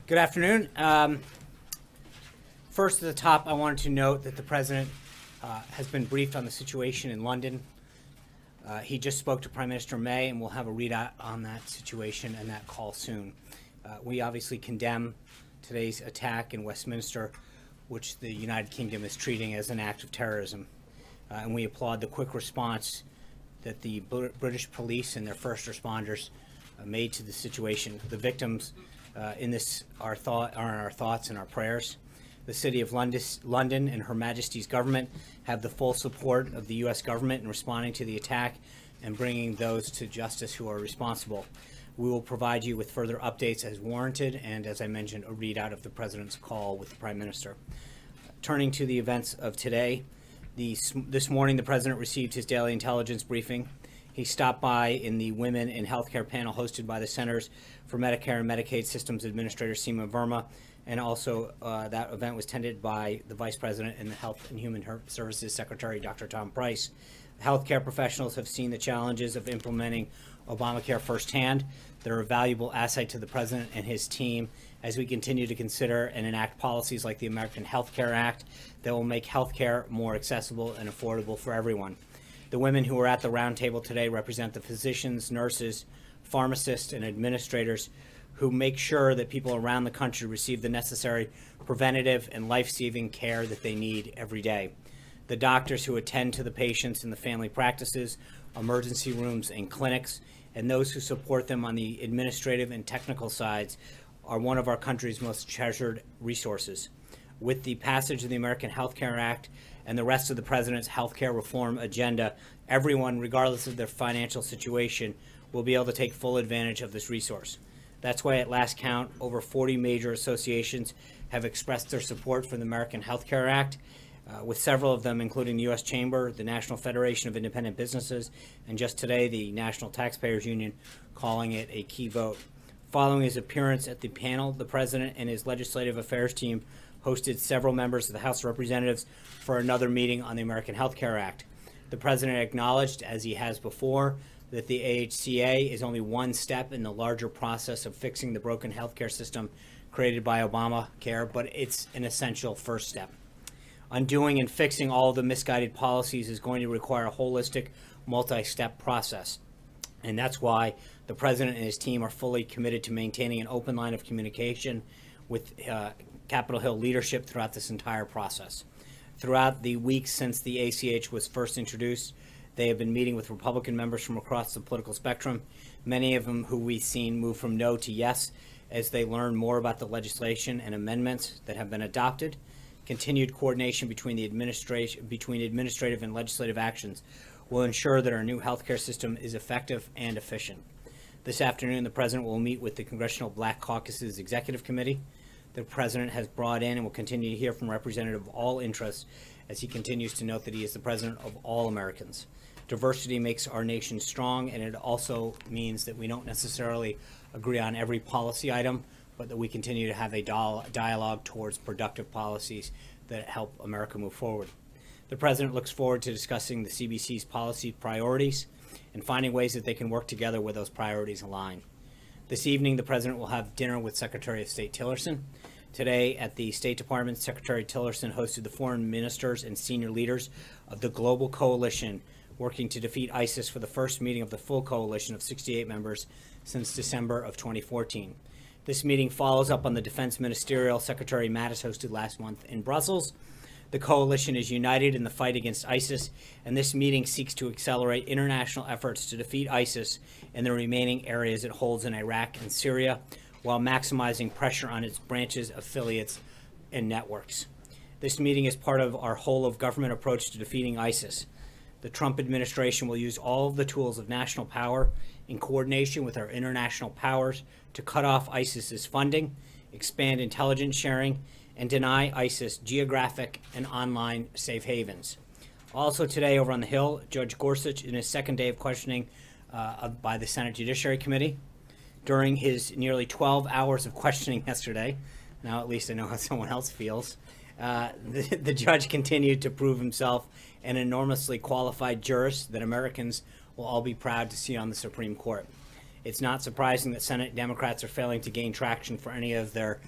Good afternoon. First at the top, I wanted to note that the President has been briefed on the situation in London. He just spoke to Prime Minister May, and we'll have a readout on that situation and that call soon. We obviously condemn today's attack in Westminster, which the United Kingdom is treating as an act of terrorism. And we applaud the quick response that the British police and their first responders made to the situation. The victims in this are in our thoughts and our prayers. The City of London and Her Majesty's government have the full support of the U.S. government in responding to the attack and bringing those to justice who are responsible. We will provide you with further updates as warranted and, as I mentioned, a readout of the President's call with the Prime Minister. Turning to the events of today, this morning the President received his daily intelligence briefing. He stopped by in the Women in Healthcare panel hosted by the Centers for Medicare and Medicaid Systems Administrator Seema Verma, and also that event was attended by the Vice President and the Health and Human Services Secretary, Dr. Tom Price. Healthcare professionals have seen the challenges of implementing Obamacare firsthand. They're a valuable asset to the President and his team as we continue to consider and enact policies like the American Health Care Act that will make healthcare more accessible and affordable for everyone. The women who were at the roundtable today represent the physicians, nurses, pharmacists, and administrators who make sure that people around the country receive the necessary preventative and life-saving care that they need every day. The doctors who attend to the patients in the family practices, emergency rooms, and clinics, and those who support them on the administrative and technical sides are one of our country's most treasured resources. With the passage of the American Health Care Act and the rest of the President's health care reform agenda, everyone, regardless of their financial situation, will be able to take full advantage of this resource. That's why at last count, over 40 major associations have expressed their support for the American Health Care Act, with several of them, including the U.S. Chamber, the National Federation of Independent Businesses, and just today, the National Taxpayers Union, calling it a key vote. Following his appearance at the panel, the President and his legislative affairs team hosted several members of the House of Representatives for another meeting on the American Health Care Act. The President acknowledged, as he has before, that the AHCA is only one step in the larger process of fixing the broken healthcare system created by Obamacare, but it's an essential first step. Undoing and fixing all of the misguided policies is going to require a holistic, multi-step process. And that's why the President and his team are fully committed to maintaining an open line of communication with Capitol Hill leadership throughout this entire process. Throughout the weeks since the ACH was first introduced, they have been meeting with Republican members from across the political spectrum, many of them who we've seen move from no to yes as they learn more about the legislation and amendments that have been adopted. Continued coordination between administrative and legislative actions will ensure that our new healthcare system is effective and efficient. This afternoon, the President will meet with the Congressional Black Caucus's Executive Committee. The President has brought in and will continue to hear from representatives of all interests as he continues to note that he is the President of all Americans. Diversity makes our nation strong, and it also means that we don't necessarily agree on every policy item, but that we continue to have a dialogue towards productive policies that help America move forward. The President looks forward to discussing the CBC's policy priorities and finding ways that they can work together where those priorities align. This evening, the President will have dinner with Secretary of State Tillerson. Today at the State Department, Secretary Tillerson hosted the foreign ministers and senior leaders of the global coalition working to defeat ISIS for the first meeting of the full coalition of 68 members since December of 2014. This meeting follows up on the Defense Ministerial Secretary Mattis hosted last month in Brussels. The coalition is united in the fight against ISIS, and this meeting seeks to accelerate international efforts to defeat ISIS in the remaining areas it holds in Iraq and Syria, while maximizing pressure on its branches, affiliates, and networks. This meeting is part of our whole-of-government approach to defeating ISIS. The Trump administration will use all of the tools of national power in coordination with our international powers to cut off ISIS's funding, expand intelligence sharing, and deny ISIS geographic and online safe havens. Also today over on the Hill, Judge Gorsuch, in his second day of questioning by the Senate Judiciary Committee, during his nearly 12 hours of questioning yesterday, now at least I know how someone else feels, The judge continued to prove himself an enormously qualified jurist that Americans will all be proud to see on the Supreme Court. It's not surprising that Senate Democrats are failing to gain traction for any of their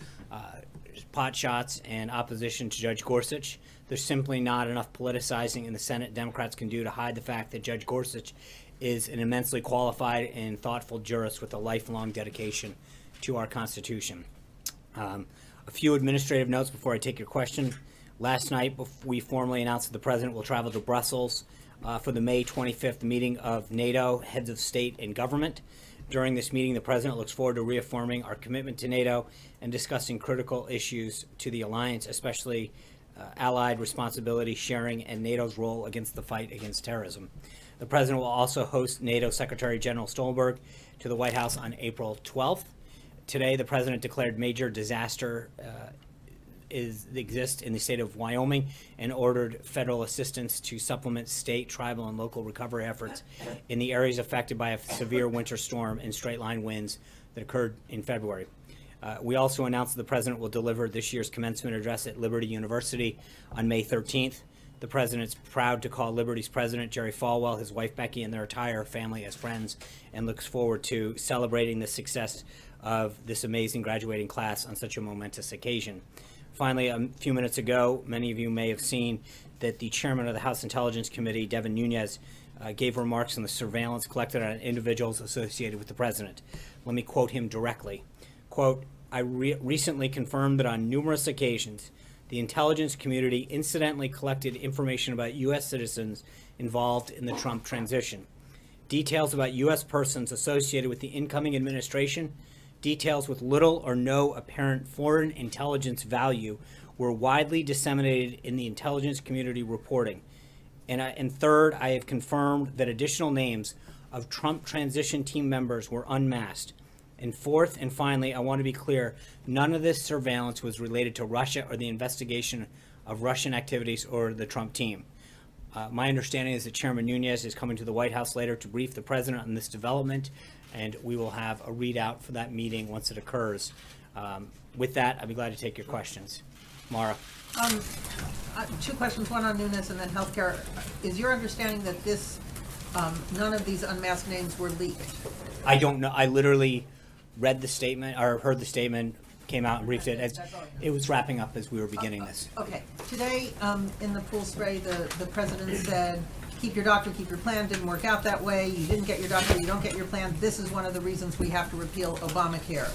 pot shots and opposition to Judge Gorsuch. There's simply not enough politicizing in the Senate Democrats can do to hide the fact that Judge Gorsuch is an immensely qualified and thoughtful jurist with a lifelong dedication to our Constitution. A few administrative notes before I take your question. Last night, we formally announced that the President will travel to Brussels for the May 25th meeting of NATO heads of state and government. During this meeting, the President looks forward to reaffirming our commitment to NATO and discussing critical issues to the alliance, especially allied responsibility sharing and NATO's role against the fight against terrorism. The President will also host NATO Secretary General Stoltenberg to the White House on April 12th. Today, the President declared major disaster exists in the state of Wyoming and ordered federal assistance to supplement state, tribal, and local recovery efforts in the areas affected by a severe winter storm and straight-line winds that occurred in February. We also announced that the President will deliver this year's commencement address at Liberty University on May 13th. The President's proud to call Liberty's President, Jerry Falwell, his wife Becky, and their entire family as friends, and looks forward to celebrating the success of this amazing graduating class on such a momentous occasion. Finally, a few minutes ago, many of you may have seen that the chairman of the House Intelligence Committee, Devin Nunes, gave remarks on the surveillance collected on individuals associated with the President. Let me quote him directly. Quote, I recently confirmed that on numerous occasions, the intelligence community incidentally collected information about U.S. citizens involved in the Trump transition. Details about U.S. persons associated with the incoming administration, details with little or no apparent foreign intelligence value, were widely disseminated in the intelligence community reporting. And third, I have confirmed that additional names of Trump transition team members were unmasked. And fourth, and finally, I want to be clear, none of this surveillance was related to Russia or the investigation of Russian activities or the Trump team. My understanding is that Chairman Nunes is coming to the White House later to brief the President on this development, and we will have a readout for that meeting once it occurs. With that, I'd be glad to take your questions. Mara. Two questions, one on Nunes and then healthcare. Is your understanding that this, none of these unmasked names were leaked? I don't know. I literally read the statement, or heard the statement, came out and briefed it. It was wrapping up as we were beginning this. Okay. Today, in the pool spray, the President said, keep your doctor, keep your plan. Didn't work out that way. You didn't get your doctor, you don't get your plan. This is one of the reasons we have to repeal Obamacare.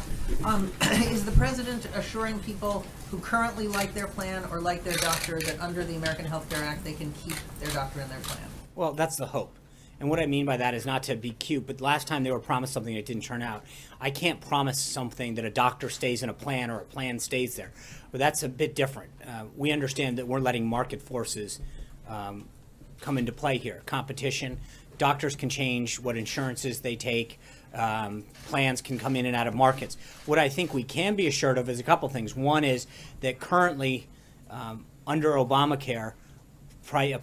Is the President assuring people who currently like their plan or like their doctor that under the American Health Care Act they can keep their doctor and their plan? Well, that's the hope. And what I mean by that is not to be cute, but last time they were promised something that didn't turn out. I can't promise something that a doctor stays in a plan or a plan stays there. But that's a bit different. We understand that we're letting market forces come into play here. Competition. Doctors can change what insurances they take. Plans can come in and out of markets. What I think we can be assured of is a couple things. One is that currently, under Obamacare,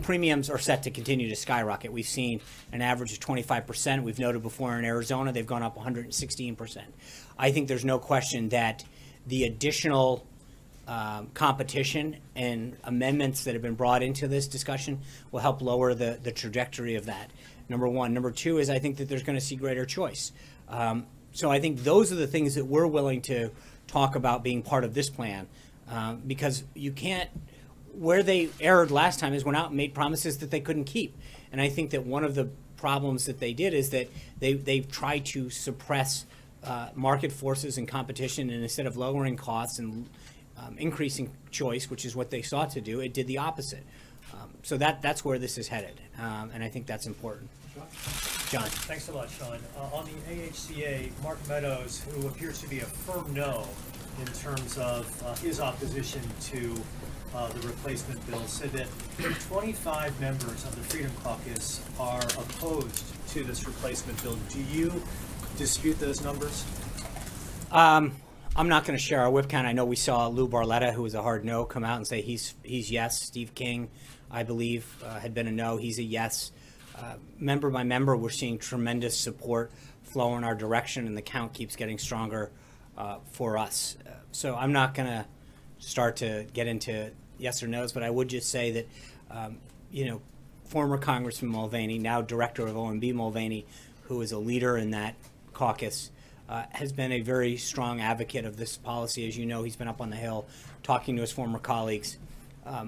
premiums are set to continue to skyrocket. We've seen an average of 25%. We've noted before in Arizona, they've gone up 116%. I think there's no question that the additional competition and amendments that have been brought into this discussion will help lower the trajectory of that. Number one. Number two is I think that there's going to see greater choice. So I think those are the things that we're willing to talk about being part of this plan, because you can't. Where they erred last time is went out and made promises that they couldn't keep. And I think that one of the problems that they did is that they've tried to suppress market forces and competition, and instead of lowering costs and increasing choice, which is what they sought to do, it did the opposite. So that's where this is headed, and I think that's important. John. Thanks a lot, Sean. On the AHCA, Mark Meadows, who appears to be a firm no in terms of his opposition to the replacement bill, said that 25 members of the Freedom Caucus are opposed to this replacement bill. Do you dispute those numbers? I'm not going to share our whip count. I know we saw Lou Barletta, who was a hard no, come out and say he's yes. Steve King, I believe, had been a no. He's a yes. Member by member, we're seeing tremendous support flow in our direction, and the count keeps getting stronger for us. So I'm not going to start to get into yes or no's, but I would just say that, former Congressman Mulvaney, now Director of OMB Mulvaney, who is a leader in that caucus, has been a very strong advocate of this policy. As you know, he's been up on the Hill talking to his former colleagues,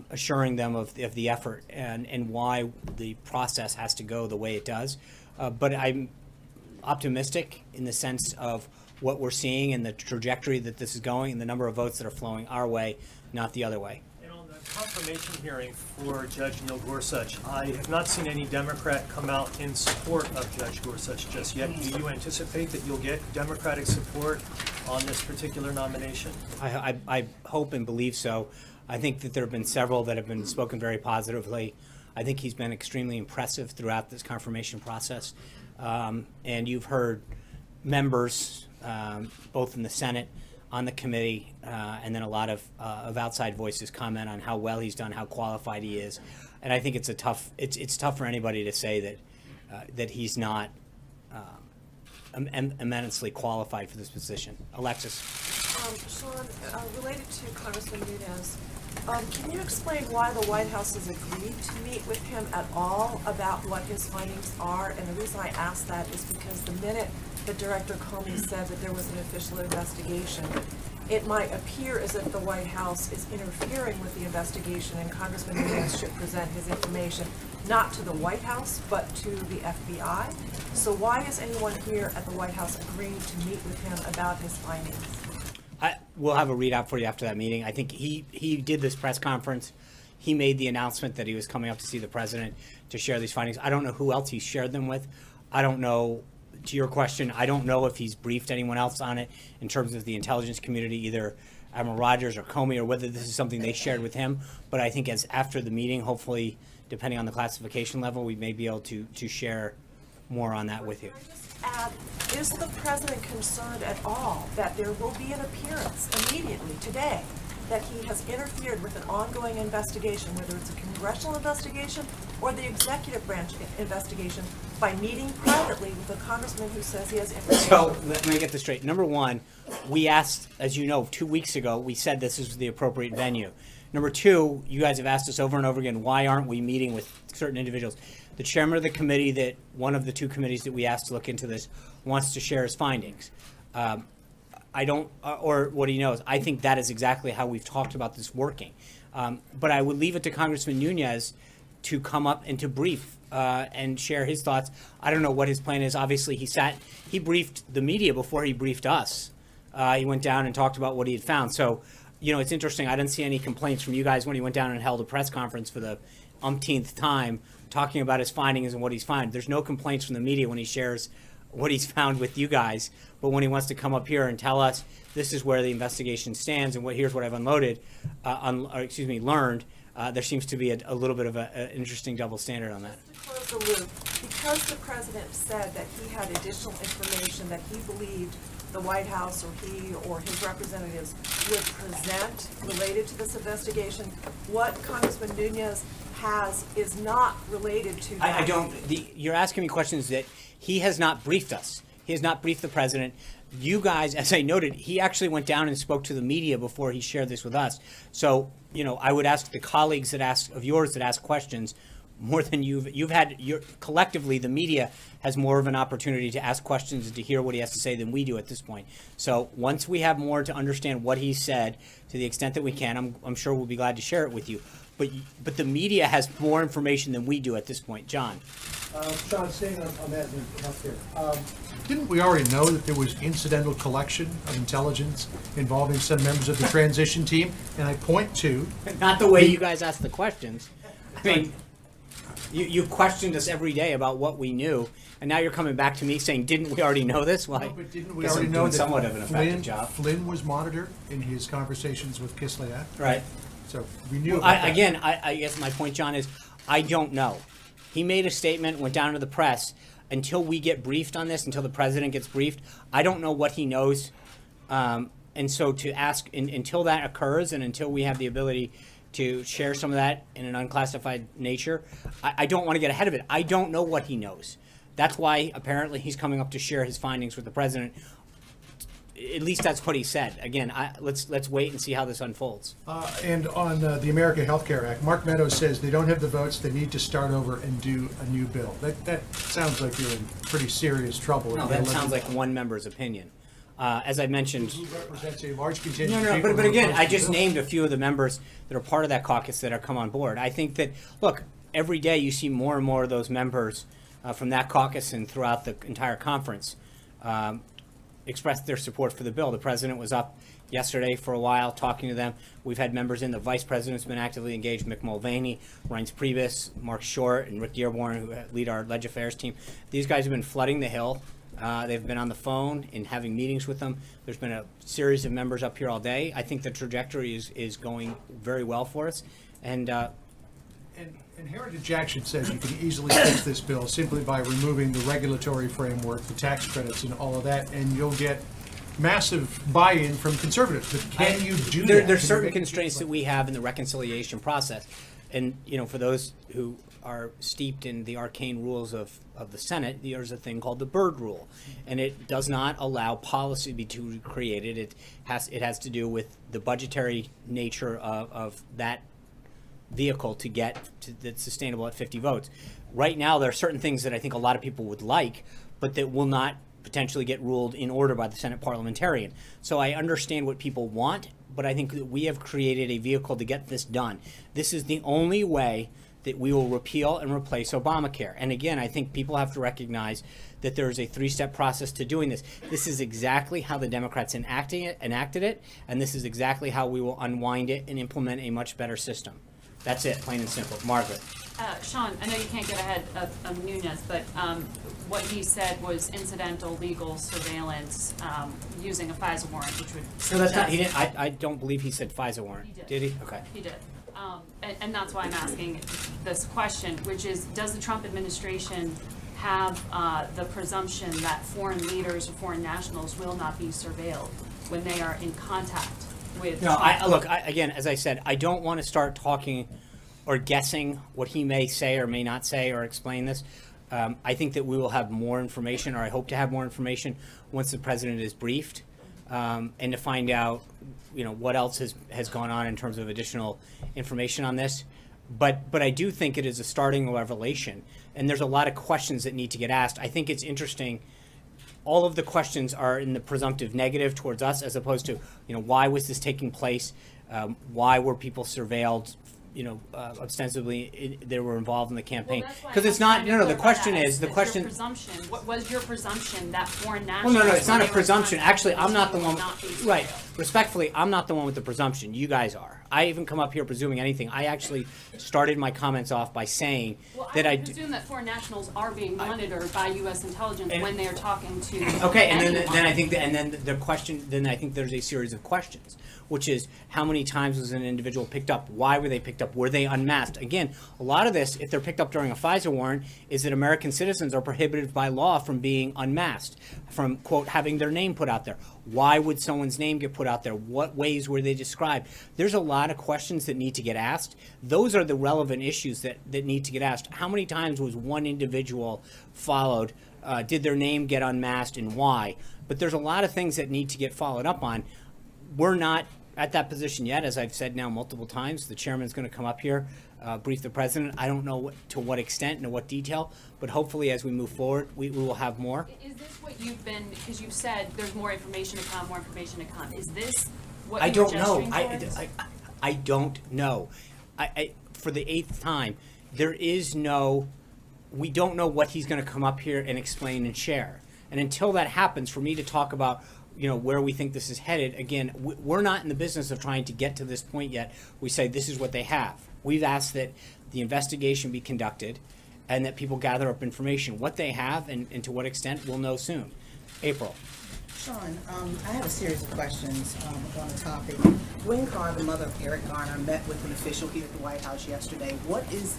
assuring them of the effort and why the process has to go the way it does. But I'm optimistic in the sense of what we're seeing and the trajectory that this is going and the number of votes that are flowing our way, not the other way. And on the confirmation hearing for Judge Neil Gorsuch, I have not seen any Democrat come out in support of Judge Gorsuch just yet. Do you anticipate that you'll get Democratic support on this particular nomination? I hope and believe so. I think that there have been several that have been spoken very positively. I think he's been extremely impressive throughout this confirmation process. And you've heard members, both in the Senate, on the committee, and then a lot of outside voices comment on how well he's done, how qualified he is. And I think it's tough for anybody to say that he's not immensely qualified for this position. Alexis. Sean, related to Congressman Nunez, can you explain why the White House has agreed to meet with him at all about what his findings are? And the reason I ask that is because the minute that Director Comey said that there was an official investigation, it might appear as if the White House is interfering with the investigation, and Congressman Nunez should present his information not to the White House, but to the FBI. So why is anyone here at the White House agreeing to meet with him about his findings? We'll have a readout for you after that meeting. I think he did this press conference. He made the announcement that he was coming up to see the president to share these findings. I don't know who else he shared them with. I don't know, to your question, I don't know if he's briefed anyone else on it in terms of the intelligence community, either Admiral Rogers or Comey, or whether this is something they shared with him. But I think as after the meeting, hopefully, depending on the classification level, we may be able to share more on that with you. Can I just add, is the president concerned at all that there will be an appearance immediately today that he has interfered with an ongoing investigation, whether it's a congressional investigation or the executive branch investigation, by meeting privately with a congressman who says he has information? So let me get this straight. Number one, we asked, as you know, 2 weeks ago, we said this is the appropriate venue. Number two, you guys have asked us over and over again, why aren't we meeting with certain individuals? The chairman of the committee, that one of the two committees that we asked to look into this, wants to share his findings. I don't, or what he knows. I think that is exactly how we've talked about this working. But I would leave it to Congressman Nunez to come up and to brief and share his thoughts. I don't know what his plan is. Obviously, he briefed the media before he briefed us. He went down and talked about what he had found. So, it's interesting. I didn't see any complaints from you guys when he went down and held a press conference for the umpteenth time talking about his findings and what he's found. There's no complaints from the media when he shares what he's found with you guys, but when he wants to come up here and tell us this is where the investigation stands and here's what I've learned, there seems to be a little bit of an interesting double standard on that. Just to close the loop, because the president said that he had additional information that he believed the White House or he or his representatives would present related to this investigation, what Congressman Nunez has is not related to that. You're asking me questions that he has not briefed us. He has not briefed the president. You guys, as I noted, he actually went down and spoke to the media before he shared this with us. So, I would ask the colleagues that ask questions more than collectively, the media has more of an opportunity to ask questions and to hear what he has to say than we do at this point. So once we have more to understand what he said, to the extent that we can, I'm sure we'll be glad to share it with you. But the media has more information than we do at this point. John. Sean, staying on that up here. Didn't we already know that there was incidental collection of intelligence involving some members of the transition team? And I point to... Not the way you guys ask the questions. I mean, you questioned us every day about what we knew, and now you're coming back to me saying, didn't we already know this? Well, No, but didn't we already know that somewhat of an effective job. Flynn was monitored in his conversations with Kislyak? Right. So we knew about that. Again, I guess my point, John, is I don't know. He made a statement, went down to the press. Until we get briefed on this, until the president gets briefed, I don't know what he knows. And so to ask, until that occurs and until we have the ability to share some of that in an unclassified nature, I don't want to get ahead of it. I don't know what he knows. That's why apparently he's coming up to share his findings with the president at least that's what he said. Again, let's wait and see how this unfolds. And on the American Health Care Act, Mark Meadows says they don't have the votes, they need to start over and do a new bill. That sounds like you're in pretty serious trouble. No, that sounds like one member's opinion. As I mentioned, Who represents a large contingent of no, people but who again, oppose I the just bill. named a few of the members that are part of that caucus that have come on board. I think that, look, every day you see more and more of those members from that caucus and throughout the entire conference express their support for the bill. The president was up yesterday for a while talking to them. We've had members in. The vice president's been actively engaged. Mick Mulvaney, Reince Priebus, Mark Short, and Rick Dearborn, who lead our Leg Affairs team. These guys have been flooding the Hill. They've been on the phone and having meetings with them. There's been a series of members up here all day. I think the trajectory is going very well for us. And And Heritage Action says you can easily fix this bill simply by removing the regulatory framework, the tax credits, and all of that, and you'll get massive buy-in from conservatives. But can you do that? There's Can you certain make it constraints that we have in the reconciliation process. And, for those who are steeped in the arcane rules of the Senate, there's a thing called the Byrd Rule. And it does not allow policy to be created. It has to do with the budgetary nature of that vehicle to get to that's sustainable at 50 votes. Right now, there are certain things that I think a lot of people would like, but that will not potentially get ruled in order by the Senate parliamentarian. So I understand what people want, but I think that we have created a vehicle to get this done. This is the only way that we will repeal and replace Obamacare. And again, I think people have to recognize that there is a three-step process to doing this. This is exactly how the Democrats enacted it, and this is exactly how we will unwind it and implement a much better system. That's it, plain and simple. Margaret. Sean, I know you can't get ahead of Nunes, but what he said was incidental legal surveillance using a FISA warrant, which would No, that's not. suggest- He didn't. I don't believe he said FISA warrant. He did. Did he? Okay. He did. And that's why I'm asking this question, which is, does the Trump administration have the presumption that foreign leaders or foreign nationals will not be surveilled when they are in contact with No, Trump? again, as I said, I don't want to start talking or guessing what he may say or may not say or explain this. I think that we will have more information, or I hope to have more information, once the president is briefed, and to find out, what else has gone on in terms of additional information on this. But I do think it is a starting revelation, and there's a lot of questions that need to get asked. I think it's interesting. All of the questions are in the presumptive negative towards us, as opposed to, why was this taking place? Why were people surveilled? Ostensibly they were involved in the campaign. Because it's not. No. The question is the question. Presumption. What was your presumption that foreign Well, nationals? no. It's not when a they were presumption. in contact Actually, with I'm not the people one. will not be Right. surveilled? Respectfully, I'm not the one with the presumption. You guys are. I even come up here presuming anything. I actually started my comments off by saying Well, that I would presume that foreign nationals are being monitored by U.S. intelligence And- when they are talking to. Okay, and then anyone. I think the question. Then I think there's a series of questions, which is how many times was an individual picked up? Why were they picked up? Were they unmasked? Again, a lot of this, if they're picked up during a FISA warrant, is that American citizens are prohibited by law from being unmasked, from, quote, having their name put out there. Why would someone's name get put out there? What ways were they described? There's a lot of questions that need to get asked. Those are the relevant issues that need to get asked. How many times was one individual followed? Did their name get unmasked, and why? But there's a lot of things that need to get followed up on. We're not at that position yet, as I've said now multiple times. The chairman's going to come up here, brief the president. I don't know to what extent and to what detail, but hopefully as we move forward, we will have more. Is this what you've been, because you've said there's more information to come, Is this what I you're don't know. gesturing towards? I don't know. For the 8th time, we don't know what he's going to come up here and explain and share. And until that happens, for me to talk about where we think this is headed, again, we're not in the business of trying to get to this point yet. We say this is what they have. We've asked that the investigation be conducted and that people gather up information. What they have and to what extent, we'll know soon. April. Sean, I have a series of questions on the topic. Gwen Carr, the mother of Eric Garner, met with an official here at the White House yesterday.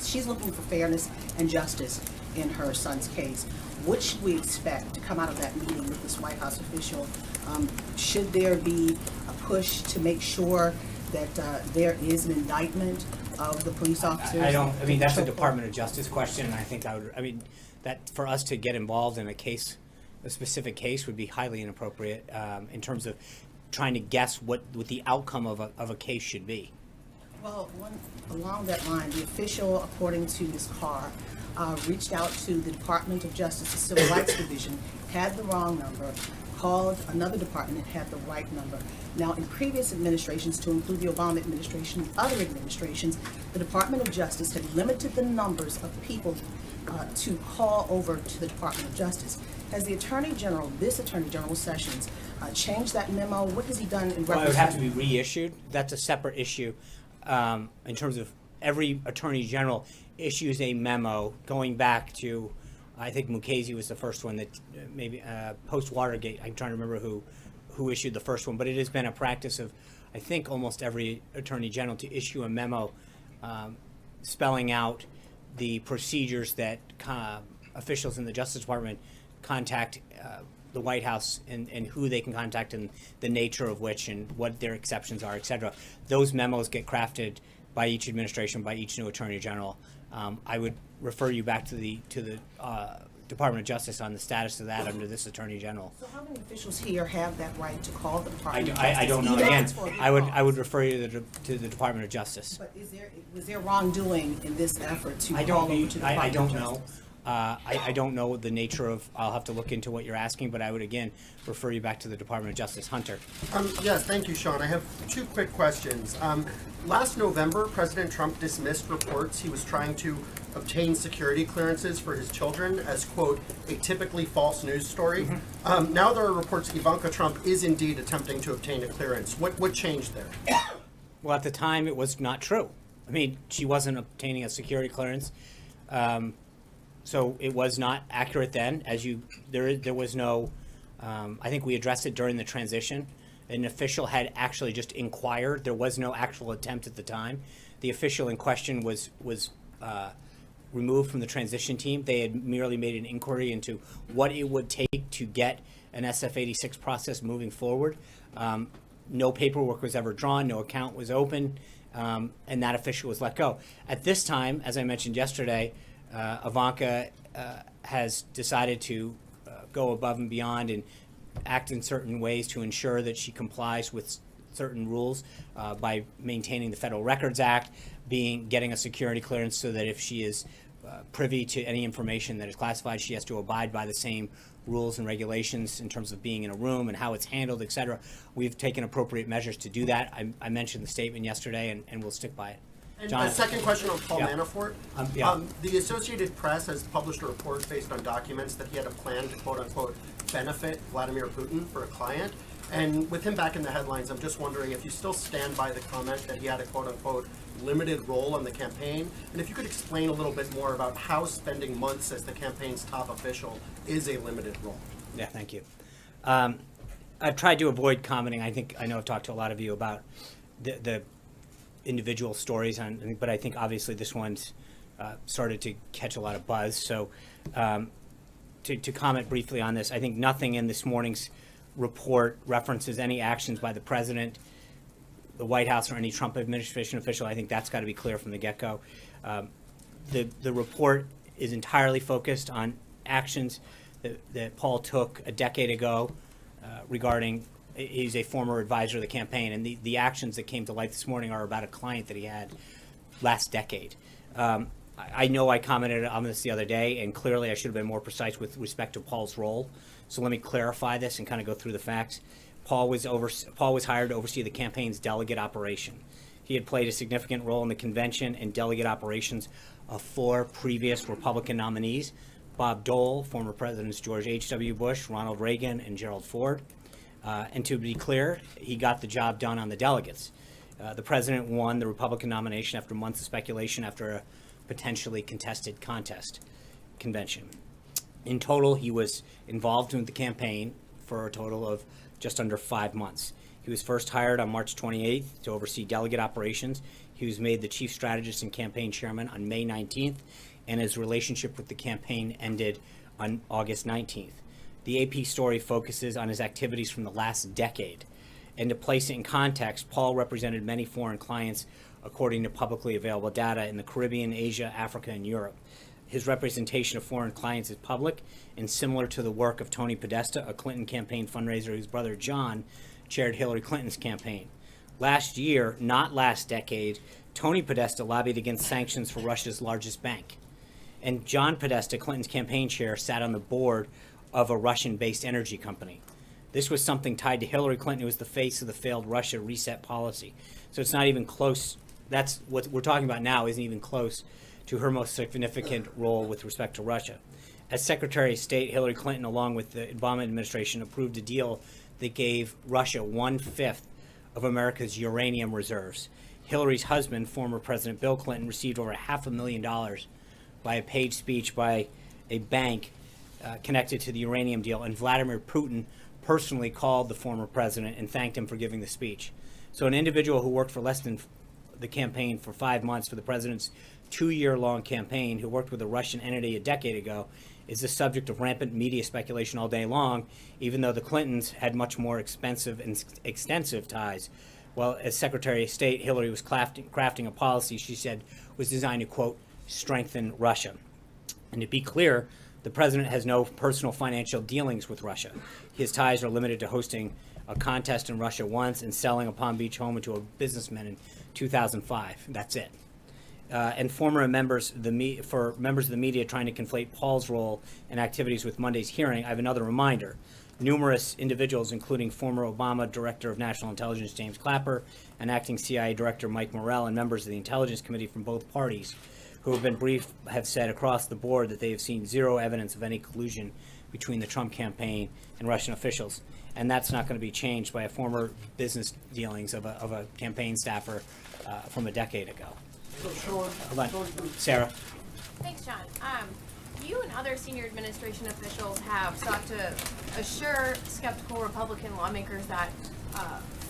She's looking for fairness and justice in her son's case. What should we expect to come out of that meeting with this White House official? Should there be a push to make sure that there is an indictment of the police officers? That's a Department of Justice question, and I think that for us to get involved in a case a specific case would be highly inappropriate in terms of trying to guess what the outcome of a case should be. Well, along that line, the official, according to Ms. Carr, reached out to the Department of Justice's Civil Rights Division, had the wrong number, called another department that had the right number. Now, in previous administrations, to include the Obama administration and other administrations, the Department of Justice had limited the numbers of people to call over to the Department of Justice. Has the Attorney General, this Attorney General Sessions, changed that memo? What has he done in reference? Well, it would have to be reissued. That's a separate issue in terms of every Attorney General issues a memo going back to, I think Mukasey was the first one that maybe post-Watergate. I'm trying to remember who issued the first one, but it has been a practice of, I think, almost every Attorney General to issue a memo spelling out the procedures that officials in the Justice Department contact the White House and who they can contact and the nature of which and what their exceptions are, et cetera. Those memos get crafted by each administration, by each new Attorney General. I would refer you back to the Department of Justice on the status of that under this Attorney General. So how many officials here have that right to call the Department of Justice? I don't know. Even if Again, it's for a I would recall? refer you to the Department of Justice. But was there wrongdoing in this effort to I call don't over to the Department I don't of know. Justice? I don't know the nature of. I'll have to look into what you're asking, but I would again refer you back to the Department of Justice. Hunter. Yes, thank you, Sean. I have two quick questions. Last November, President Trump dismissed reports he was trying to obtain security clearances for his children as, quote, a typically false news story. Now there are reports Ivanka Trump is indeed attempting to obtain a clearance. What changed there? Well, at the time, it was not true. I mean, she wasn't obtaining a security clearance, so it was not accurate then. There was no. I think we addressed it during the transition. An official had actually just inquired. There was no actual attempt at the time. The official in question was removed from the transition team. They had merely made an inquiry into what it would take to get an SF-86 process moving forward. No paperwork was ever drawn, no account was open, and that official was let go. At this time, as I mentioned yesterday, Ivanka has decided to go above and beyond and act in certain ways to ensure that she complies with certain rules by maintaining the Federal Records Act, getting a security clearance so that if she is privy to any information that is classified, she has to abide by the same rules and regulations in terms of being in a room and how it's handled, et cetera. We've taken appropriate measures to do that. I mentioned the statement yesterday, and we'll stick by it. And John. a second question on Paul Yeah. Manafort. Yeah. The Associated Press has published a report based on documents that he had a plan to, quote unquote, benefit Vladimir Putin for a client. And with him back in the headlines, I'm just wondering if you still stand by the comment that he had a, quote unquote, limited role in the campaign. And if you could explain a little bit more about how spending months as the campaign's top official is a limited role. Yeah, thank you. I've tried to avoid commenting. I know I've talked to a lot of you about the individual stories, but I think obviously this one's started to catch a lot of buzz. So to comment briefly on this, I think nothing in this morning's report references any actions by the president, the White House, or any Trump administration official. I think that's got to be clear from the get-go. The report is entirely focused on actions that Paul took a decade ago regarding. He's a former advisor of the campaign, and the actions that came to light this morning are about a client that he had last decade. I know I commented on this the other day, and clearly I should have been more precise with respect to Paul's role. So let me clarify this and kind of go through the facts. Paul was hired to oversee the campaign's delegate operation. He had played a significant role in the convention and delegate operations of 4 previous Republican nominees: Bob Dole, former Presidents George H.W. Bush, Ronald Reagan, and Gerald Ford. And to be clear, he got the job done on the delegates. The president won the Republican nomination after months of speculation after a potentially contested convention. In total, he was involved in the campaign for a total of just under 5 months. He was first hired on March 28th to oversee delegate operations. He was made the chief strategist and campaign chairman on May 19th, and his relationship with the campaign ended on August 19th. The AP story focuses on his activities from the last decade. And to place it in context, Paul represented many foreign clients according to publicly available data in the Caribbean, Asia, Africa, and Europe. His representation of foreign clients is public and similar to the work of Tony Podesta, a Clinton campaign fundraiser whose brother John chaired Hillary Clinton's campaign. Last year, not last decade, Tony Podesta lobbied against sanctions for Russia's largest bank. And John Podesta, Clinton's campaign chair, sat on the board of a Russian-based energy company. This was something tied to Hillary Clinton, who was the face of the failed Russia reset policy. So it's not even close. That's what we're talking about now, isn't even close to her most significant role with respect to Russia. As Secretary of State, Hillary Clinton, along with the Obama administration, approved a deal that gave Russia 1/5 of America's uranium reserves. Hillary's husband, former President Bill Clinton, received over $500,000 by a paid speech by a bank connected to the uranium deal, and Vladimir Putin personally called the former president and thanked him for giving the speech. So an individual who worked for less than the campaign for 5 months for the president's 2-year-long campaign, who worked with a Russian entity a decade ago, is the subject of rampant media speculation all day long, even though the Clintons had much more expensive and extensive ties. Well, as Secretary of State, Hillary was crafting a policy she said was designed to, quote, strengthen Russia. And to be clear, the president has no personal financial dealings with Russia. His ties are limited to hosting a contest in Russia once and selling a Palm Beach home to a businessman in 2005. That's it. And former members of the media trying to conflate Paul's role and activities with Monday's hearing, I have another reminder. Numerous individuals, including former Obama Director of National Intelligence James Clapper and acting CIA Director Mike Morrell, and members of the Intelligence Committee from both parties who have been briefed have said across the board that they have seen zero evidence of any collusion between the Trump campaign and Russian officials. And that's not going to be changed by a former business dealings of a campaign staffer from a decade ago. Hold on. Sarah. Thanks, John. You and other senior administration officials have sought to assure skeptical Republican lawmakers that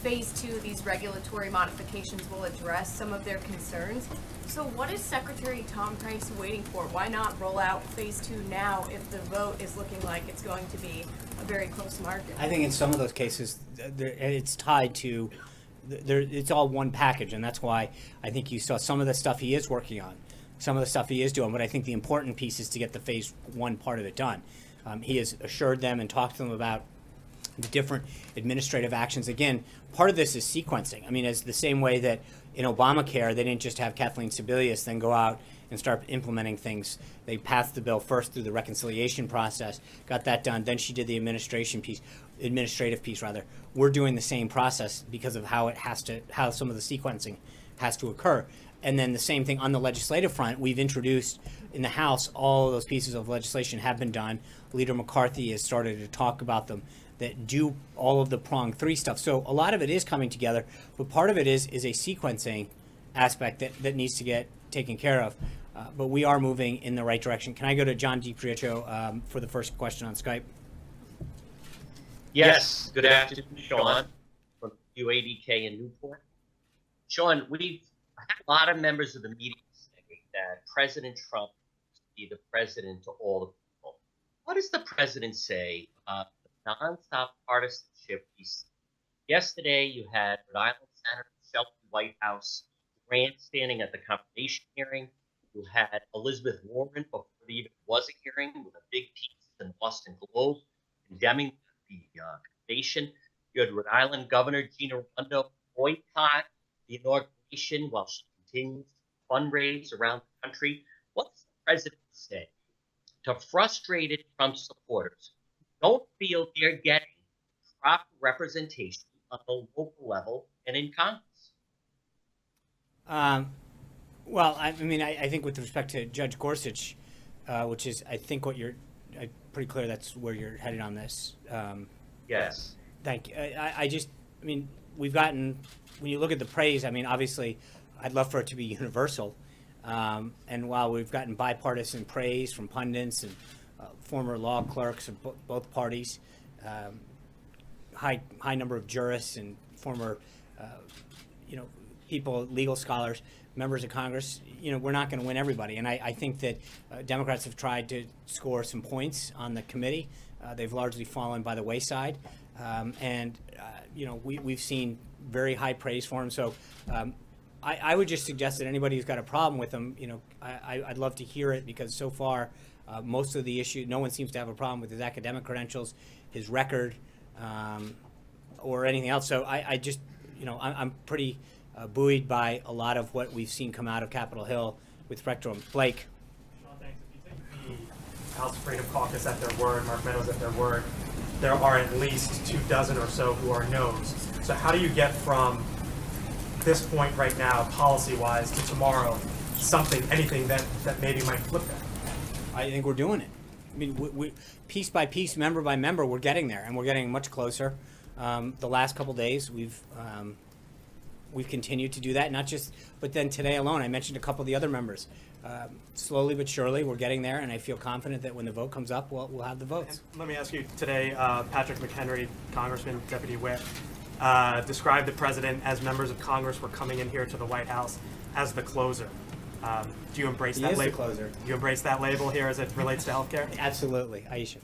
Phase 2, these regulatory modifications, will address some of their concerns. So what is Secretary Tom Price waiting for? Why not roll out Phase 2 now if the vote is looking like it's going to be a very close margin? I think in some of those cases, it's tied to, it's all one package, and that's why I think you saw some of the stuff he is working on, some of the stuff he is doing, but I think the important piece is to get the Phase 1 part of it done. He has assured them and talked to them about the different administrative actions. Again, part of this is sequencing. I mean, it's the same way that in Obamacare, they didn't just have Kathleen Sebelius then go out and start implementing things. They passed the bill first through the reconciliation process, got that done, then she did the administrative piece. We're doing the same process because of how some of the sequencing has to occur. And then the same thing on the legislative front. We've introduced in the House, all of those pieces of legislation have been done. Leader McCarthy has started to talk about them, that do all of the prong 3 stuff. So a lot of it is coming together, but part of it is a sequencing aspect that needs to get taken care of. But we are moving in the right direction. Can I go to John DiPrietro for the first question on Skype? Yes, good afternoon, Sean, from UADK in Newport. Sean, we've had a lot of members of the media say that President Trump is to be the president to all the people. What does the president say about the nonstop partisanship we see? Yesterday, you had Rhode Island Senator Shelby Whitehouse grandstanding at the confirmation hearing. You had Elizabeth Warren before there even was a hearing with a big piece in the Boston Globe condemning the invasion. You had Rhode Island Governor Gina Raimondo boycott the inauguration while she continues to fundraise around the country. What does the president say to frustrated Trump supporters who don't feel they're getting proper representation on the local level and in Congress? Well, I mean, I think with respect to Judge Gorsuch, which is, I think, what you're pretty clear that's where you're headed on this. Yes. Thank you. I mean, we've gotten, when you look at the praise, I mean, obviously, I'd love for it to be universal. And while we've gotten bipartisan praise from pundits and former law clerks of both parties, high number of jurists and former, people, legal scholars, members of Congress, we're not going to win everybody. And I think that Democrats have tried to score some points on the committee. They've largely fallen by the wayside. We've seen very high praise for him. So I would just suggest that anybody who's got a problem with him, you know, I'd love to hear it, because so far, most of the issue, no one seems to have a problem with his academic credentials, his record, or anything else. So I just, you know, I'm pretty buoyed by a lot of what we've seen come out of Capitol Hill with respect to him. Blake. Sean, thanks. If you take the House Freedom Caucus at their word, Mark Meadows at their word, there are at least 24 or so who are no's. So how do you get from this point right now, policy-wise, to tomorrow, anything that maybe might flip that? I think we're doing it. I mean, we piece by piece, member by member, we're getting there, and we're getting much closer. The last couple days, we've continued to do that, but then today alone, I mentioned a couple of the other members. Slowly but surely, we're getting there, and I feel confident that when the vote comes up, we'll have the votes. And let me ask you today, Patrick McHenry, Congressman, Deputy Whip, described the president as members of Congress were coming in here to the White House as the closer. Do you embrace that label? He is the closer. Do you embrace that label here as it relates to healthcare? Absolutely. Aisha.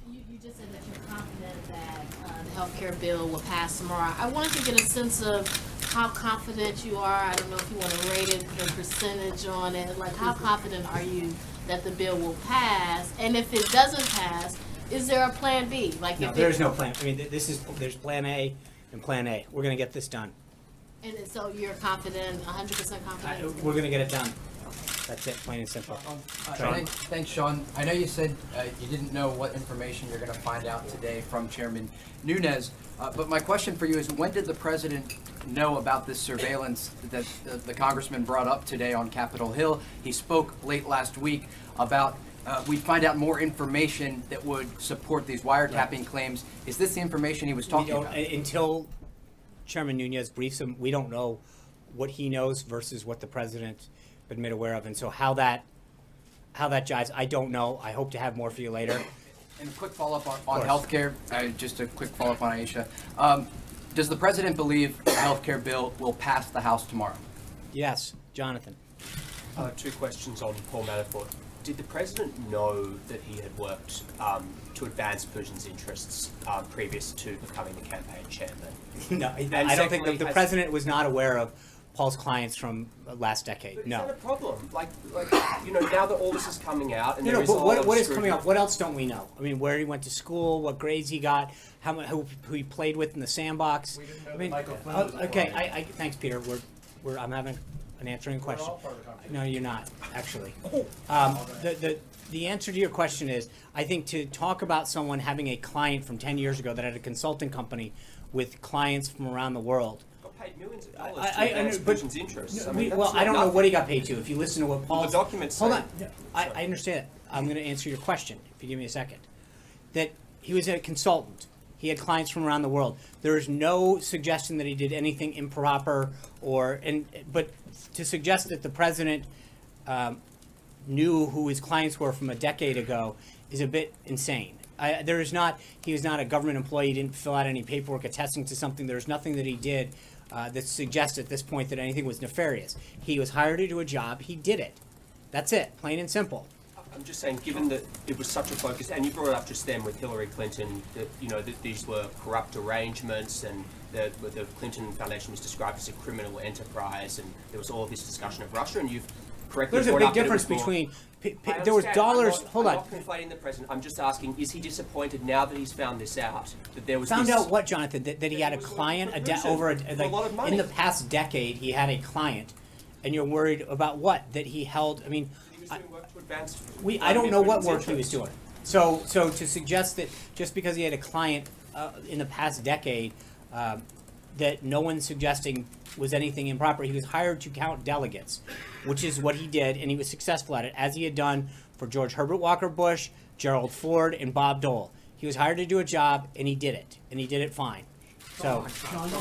You just said that you're confident that the healthcare bill will pass tomorrow. I wanted to get a sense of how confident you are. I don't know if you want to rate it, the percentage on it. Like, how confident are you that the bill will pass? And if it doesn't pass, is there a plan B? Like, No, there's no plan. I mean, there's plan A and plan A. We're going to get this done. And so you're confident, 100% confident? We're going to get it done. That's it, plain and simple. Thanks, Sean. I know you said you didn't know what information you're going to find out today from Chairman Nunes, but my question for you is, when did the president know about this surveillance that the congressman brought up today on Capitol Hill? He spoke late last week about we'd find out more information that would support these wiretapping claims. Is this the information he was talking about? Until Chairman Nunes briefs him, we don't know what he knows versus what the president been made aware of, and so how that jives, I don't know. I hope to have more for you later. And a quick follow-up on healthcare, just a quick follow-up on Aisha. Does the president believe the healthcare bill will pass the House tomorrow? Yes, Jonathan. Two questions on Paul Manafort. Did the president know that he had worked to advance Putin's interests previous to becoming the campaign chairman? No, I don't think the president was not aware of Paul's clients from last decade. But no. Is that a problem? Like, you know, now that all this is coming out, and there is but a lot of what is scrutiny. coming up? What else don't we know? I mean, where he went to school, what grades he got, who he played with in the sandbox. We didn't know I mean, that Michael Flynn was okay. Thanks, Peter. I'm having an answering question. all part of the conversation. No, you're not actually. The answer to your question is, I think to talk about someone having a client from 10 years ago that had a consulting company with clients from around the world. Got paid millions of dollars to advance Putin's interests. I mean, that's I don't know nothing. what he got paid to. If you listen to what Paul's... the documents Hold say- on. I understand. I'm going to answer your question, if you give me a second. That he was a consultant. He had clients from around the world. There is no suggestion that he did anything improper but to suggest that the president knew who his clients were from a decade ago is a bit insane. He was not a government employee. He didn't fill out any paperwork attesting to something. There's nothing that he did that suggests at this point that anything was nefarious. He was hired to do a job. He did it. That's it, plain and simple. I'm just saying, given that it was such a focus, and you brought it up just then with Hillary Clinton, that that these were corrupt arrangements, and the Clinton Foundation was described as a criminal enterprise, and there was all this discussion of Russia, and you've correctly There's a brought big up that it difference was more- between I there was understand. dollars. I'm not conflating the president. I'm just asking: is he disappointed now that he's found this out? That there was Found this, out what, Jonathan? That he had a client for a lot of money. in the past decade. He had a client, and you're worried about what? That he held. I mean, He was doing work to advance. I don't know what Putin's work he was interests. doing. So to suggest that just because he had a client in the past decade, that no one's suggesting was anything improper. He was hired to count delegates, which is what he did, and he was successful at it, as he had done for George Herbert Walker Bush, Gerald Ford, and Bob Dole. He was hired to do a job, and he did it fine. So,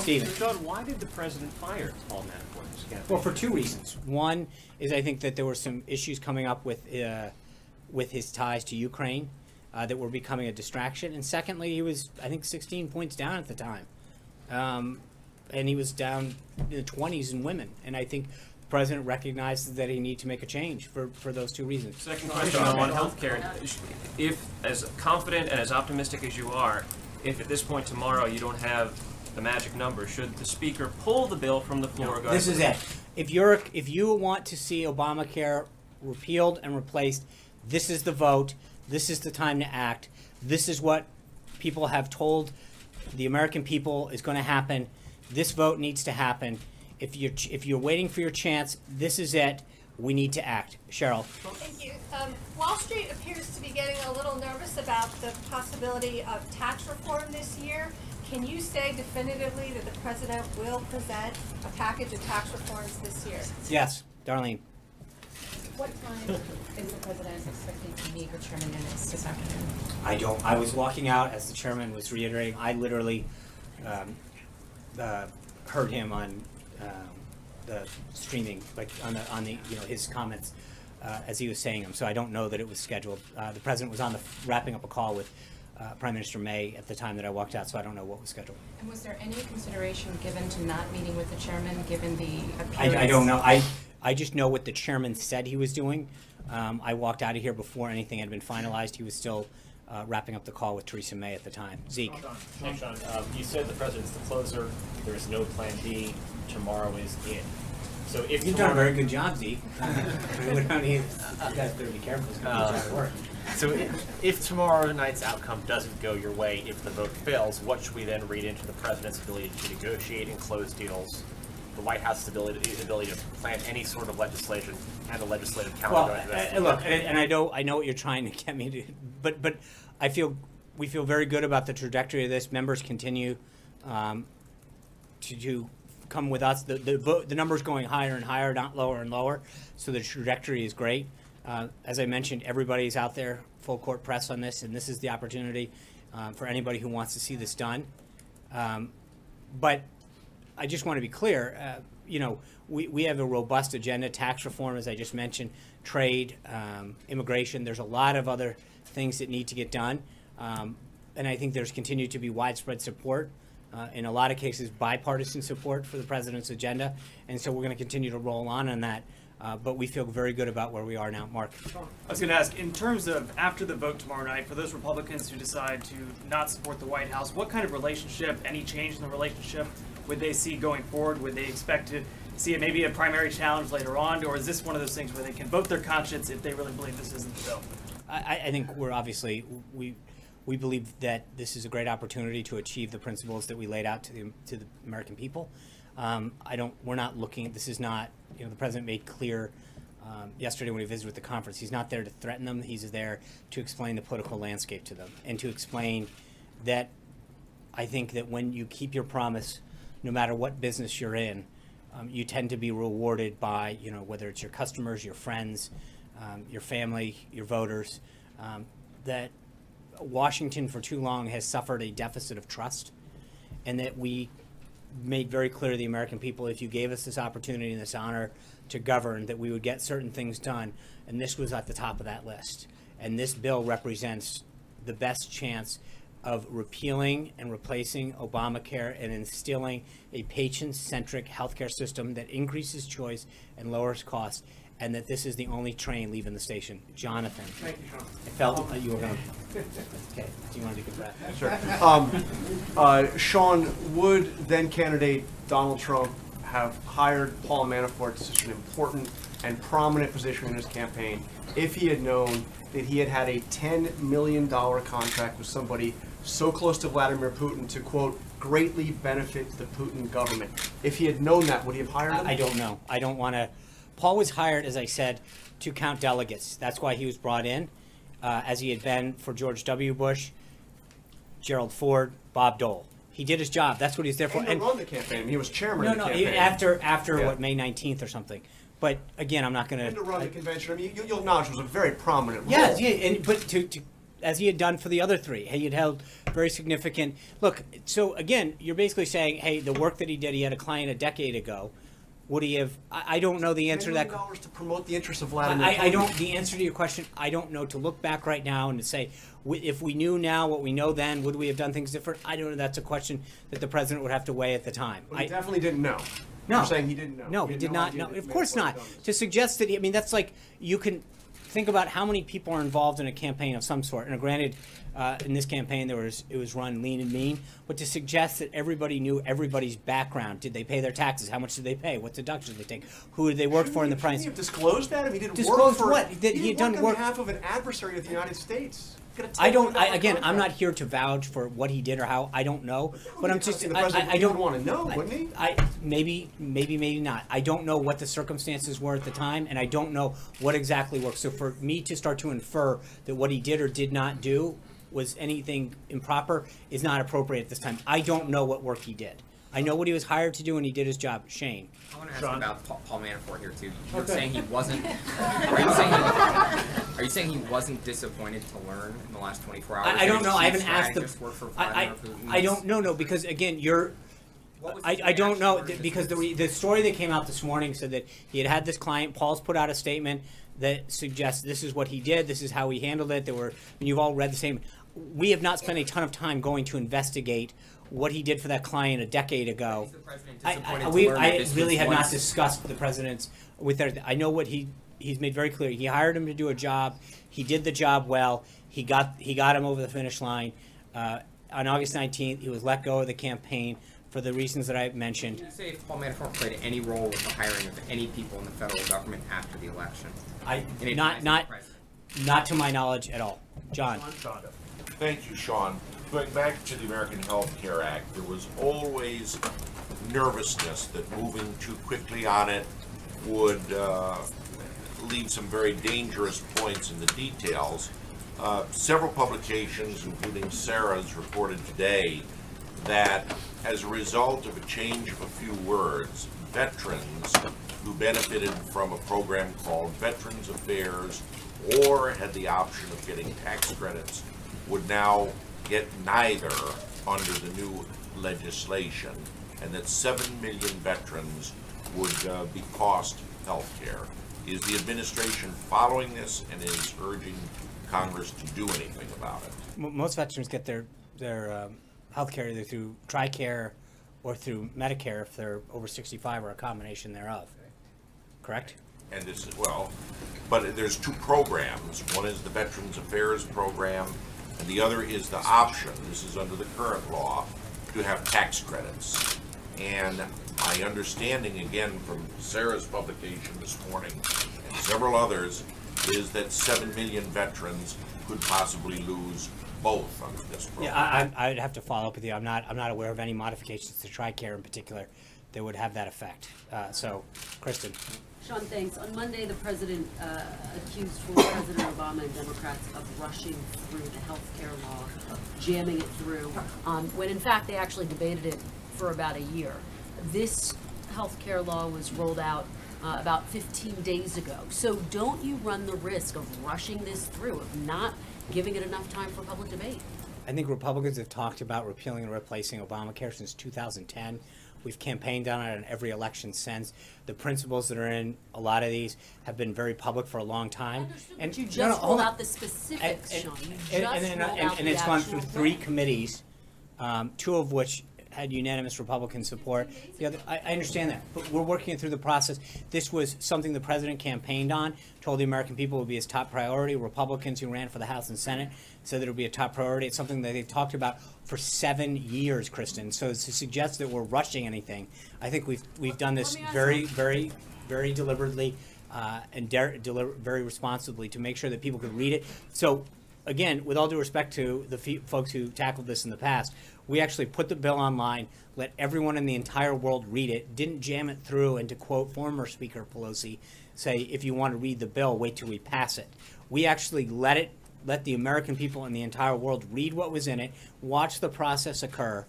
Stephen. Sean, why did the president fire Paul Manafort as campaign? Well, for two reasons. One is I think that there were some issues coming up with his ties to Ukraine that were becoming a distraction. And secondly, he was, I think, 16 points down at the time. And he was down in the 20s in women. And I think the president recognizes that he needs to make a change for those two reasons. Second question on healthcare. If, as confident and as optimistic as you are, if at this point tomorrow you don't have the magic number, should the speaker pull the bill from the floor? This is it. If you want to see Obamacare repealed and replaced, this is the vote. This is the time to act. This is what people have told the American people is going to happen. This vote needs to happen. If you're waiting for your chance, this is it. We need to act. Cheryl. Thank you. Wall Street appears to be getting a little nervous about the possibility of tax reform this year. Can you say definitively that the president will present a package of tax reforms this year? Yes, Darlene. What time is the president expecting to meet with Chairman Nunes this afternoon? I was walking out as the chairman was reiterating. I literally heard him on the streaming, like on the his comments as he was saying them. So I don't know that it was scheduled. The president was on wrapping up a call with Prime Minister May at the time that I walked out, so I don't know what was scheduled. And was there any consideration given to not meeting with the chairman, given the appearance? I don't know. I just know what the chairman said he was doing. I walked out of here before anything had been finalized. He was still wrapping up the call with Theresa May at the time. Zeke. Hey, Sean, you said the president's the closer. There is no plan B. Tomorrow is in. So if You've done a very good job, Zeke. We don't need, you guys better be careful. It's going to be hard work. So if tomorrow night's outcome doesn't go your way, if the vote fails, what should we then read into the president's ability to negotiate and close deals, the White House's ability to plan any sort of legislation and a legislative calendar? Well, look, and I know what you're trying to get me to, but we feel very good about the trajectory of this. Members continue to come with us. The numbers going higher and higher, not lower and lower. So the trajectory is great. As I mentioned, everybody's out there, full court press on this, and this is the opportunity for anybody who wants to see this done. But I just want to be clear, we have a robust agenda, tax reform, as I just mentioned, trade, immigration. There's a lot of other things that need to get done. And I think there's continued to be widespread support, in a lot of cases bipartisan support for the president's agenda. And so we're going to continue to roll on that. But we feel very good about where we are now. Mark. I was going to ask, in terms of after the vote tomorrow night, for those Republicans who decide to not support the White House, what kind of relationship, any change in the relationship, would they see going forward? Would they expect to see it maybe a primary challenge later on, or is this one of those things where they can vote their conscience if they really believe this isn't the bill? I think we're obviously, we believe that this is a great opportunity to achieve the principles that we laid out to the American people. We're not looking, this is not, the president made clear yesterday when he visited with the conference, he's not there to threaten them, he's there to explain the political landscape to them and to explain that I think that when you keep your promise, no matter what business you're in, you tend to be rewarded by, whether it's your customers, your friends, your family, your voters, that Washington for too long has suffered a deficit of trust, and that we made very clear to the American people, if you gave us this opportunity and this honor to govern, that we would get certain things done, and this was at the top of that list. And this bill represents the best chance of repealing and replacing Obamacare and instilling a patient-centric healthcare system that increases choice and lowers costs, and that this is the only train leaving the station. Jonathan. Thank you, Sean. I felt that you were going to. Okay, do you want to take a breath? Sure. Sean, would then candidate Donald Trump have hired Paul Manafort to such an important and prominent position in his campaign if he had known that he had had a $10 million contract with somebody so close to Vladimir Putin to, quote, greatly benefit the Putin government? If he had known that, would he have hired him? I don't know. I don't want to. Paul was hired, as I said, to count delegates. That's why he was brought in, as he had been for George W. Bush, Gerald Ford, Bob Dole. He did his job. That's what he's there for. And run the campaign. He was chairman of the campaign. After Yeah. what, May 19th or something. But again, I'm not going And to run the convention. I mean, you'll acknowledge it was a very prominent role. Yes, yeah, but to as he had done for the other three, he had held very significant. Look, so again, you're basically saying, hey, the work that he did, he had a client a decade ago. Would he have? I don't know the answer to that. $10 million to promote the interests of Vladimir Putin. I don't. The answer to your question, I don't know. To look back right now and to say, if we knew now what we know then, would we have done things different? I don't know. That's a question that the president would have to weigh at the time. But he definitely didn't know. No. You're saying he didn't know. No, he did not know. Of course not. To suggest that, that's like you can. think about how many people are involved in a campaign of some sort. And granted, in this campaign, it was run lean and mean. But to suggest that everybody knew everybody's background, did they pay their taxes? How much did they pay? What deductions did they take? Who did they work for in the price? He have disclosed that? I mean, he didn't Disclosed work for what? That he had done on work behalf of an adversary of the United States. I'm not here to vouch for what he did or how. I don't know. But I'm just. The president I don't want to know, wouldn't he? Maybe not. I don't know what the circumstances were at the time, and I don't know what exactly worked. So for me to start to infer that what he did or did not do was anything improper is not appropriate at this time. I don't know what work he did. I know what he was hired to do, and he did his job. Shane. I want to ask Sean? about Paul Manafort here too. You're Okay. saying he wasn't. Are you saying he wasn't disappointed to learn in the last 24 hours? I don't that know. I his haven't asked strategist worked for Vladimir Putin? I don't know. No, because again, I don't know because the story that came out this morning said that he had this client. Paul's put out a statement that suggests this is what he did. This is how he handled it. You've all read the same. We have not spent a ton of time going to investigate what he did for that client a decade ago. I really have not discussed the president's with their. I know what he's made very clear. He hired him to do a job. He did the job well. He got him over the finish line. On August 19th, he was let go of the campaign for the reasons that I mentioned. Did you say if Paul Manafort played any role with the hiring of any people in the federal government after the election? Not to my knowledge at all. John. Thank you, Sean. Going back to the American Health Care Act, there was always nervousness that moving too quickly on it would leave some very dangerous points in the details. Several publications, including Sarah's, reported today that as a result of a change of a few words, veterans who benefited from a program called Veterans Affairs or had the option of getting tax credits would now get neither under the new legislation, and that 7 million veterans would be cost health care. Is the administration following this and is urging Congress to do anything about it? Most veterans get their health care either through TRICARE or through Medicare if they're over 65 or a combination thereof. Correct? And this is, well, but there's two programs. One is the Veterans Affairs program, and the other is the option, this is under the current law, to have tax credits. And my understanding, again, from Sarah's publication this morning and several others, is that 7 million veterans could possibly lose both under this program. Yeah, I'd have to follow up with you. I'm not aware of any modifications to TRICARE in particular that would have that effect. So, Kristen. Sean, thanks. On Monday, the president accused former President Obama and Democrats of rushing through the health care law, of jamming it through, when in fact they actually debated it for about a year. This health care law was rolled out about 15 days ago. So don't you run the risk of rushing this through, of not giving it enough time for public debate? I think Republicans have talked about repealing and replacing Obamacare since 2010. We've campaigned on it in every election since. The principles that are in a lot of these have been very public for a long time. But you just rolled out the specifics, Sean. You just rolled out and the it's gone actual through 3 plan. committees, 2 of which had unanimous Republican support. The other, I understand that, but we're working through the process. This was something the president campaigned on, told the American people it would be his top priority. Republicans who ran for the House and Senate said that it would be a top priority. It's something that they've talked about for 7 years, Kristen. So to suggest that we're rushing anything, I think we've done this very, very, very deliberately and very responsibly to make sure that people could read it. So again, with all due respect to the folks who tackled this in the past, we actually put the bill online, let everyone in the entire world read it, didn't jam it through, and to quote former Speaker Pelosi, say, if you want to read the bill, wait till we pass it. We actually let the American people in the entire world read what was in it, watch the process occur,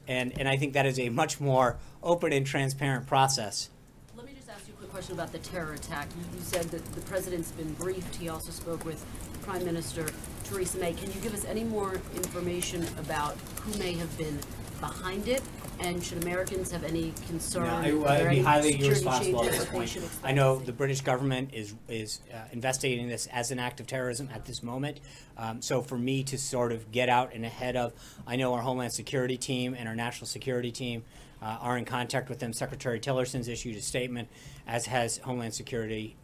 and I think that is a much more open and transparent process. Let me just ask you a quick question about the terror attack. You said that the president's been briefed. He also spoke with Prime Minister Theresa May. Can you give us any more information about who may have been behind it? And should Americans have any concern? No, I'd be highly irresponsible at this point. I know the British government is investigating this as an act of terrorism at this moment. So for me to sort of get out and ahead of, I know our Homeland Security team and our National Security team are in contact with them. Secretary Tillerson's issued a statement, as has Homeland Security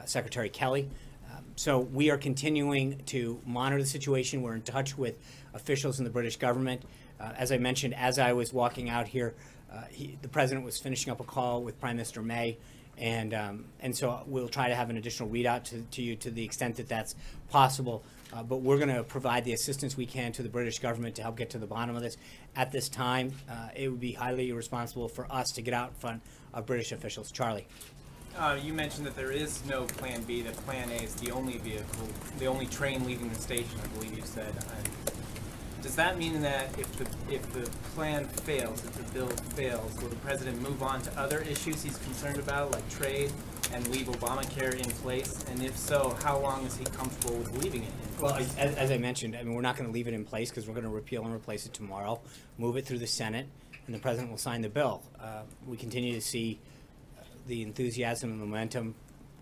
Secretary Kelly. So we are continuing to monitor the situation. We're in touch with officials in the British government. As I mentioned, as I was walking out here, the president was finishing up a call with Prime Minister May, and so we'll try to have an additional readout to you to the extent that that's possible. But we're going to provide the assistance we can to the British government to help get to the bottom of this. At this time, it would be highly irresponsible for us to get out in front of British officials. Charlie. You mentioned that there is no Plan B, that Plan A is the only vehicle, the only train leaving the station, I believe you said. Does that mean that if the plan fails, if the bill fails, will the president move on to other issues he's concerned about, like trade, and leave Obamacare in place? And if so, how long is he comfortable with leaving it in place? Well, as I mentioned, I mean, we're not going to leave it in place because we're going to repeal and replace it tomorrow, move it through the Senate, and the president will sign the bill. We continue to see the enthusiasm and momentum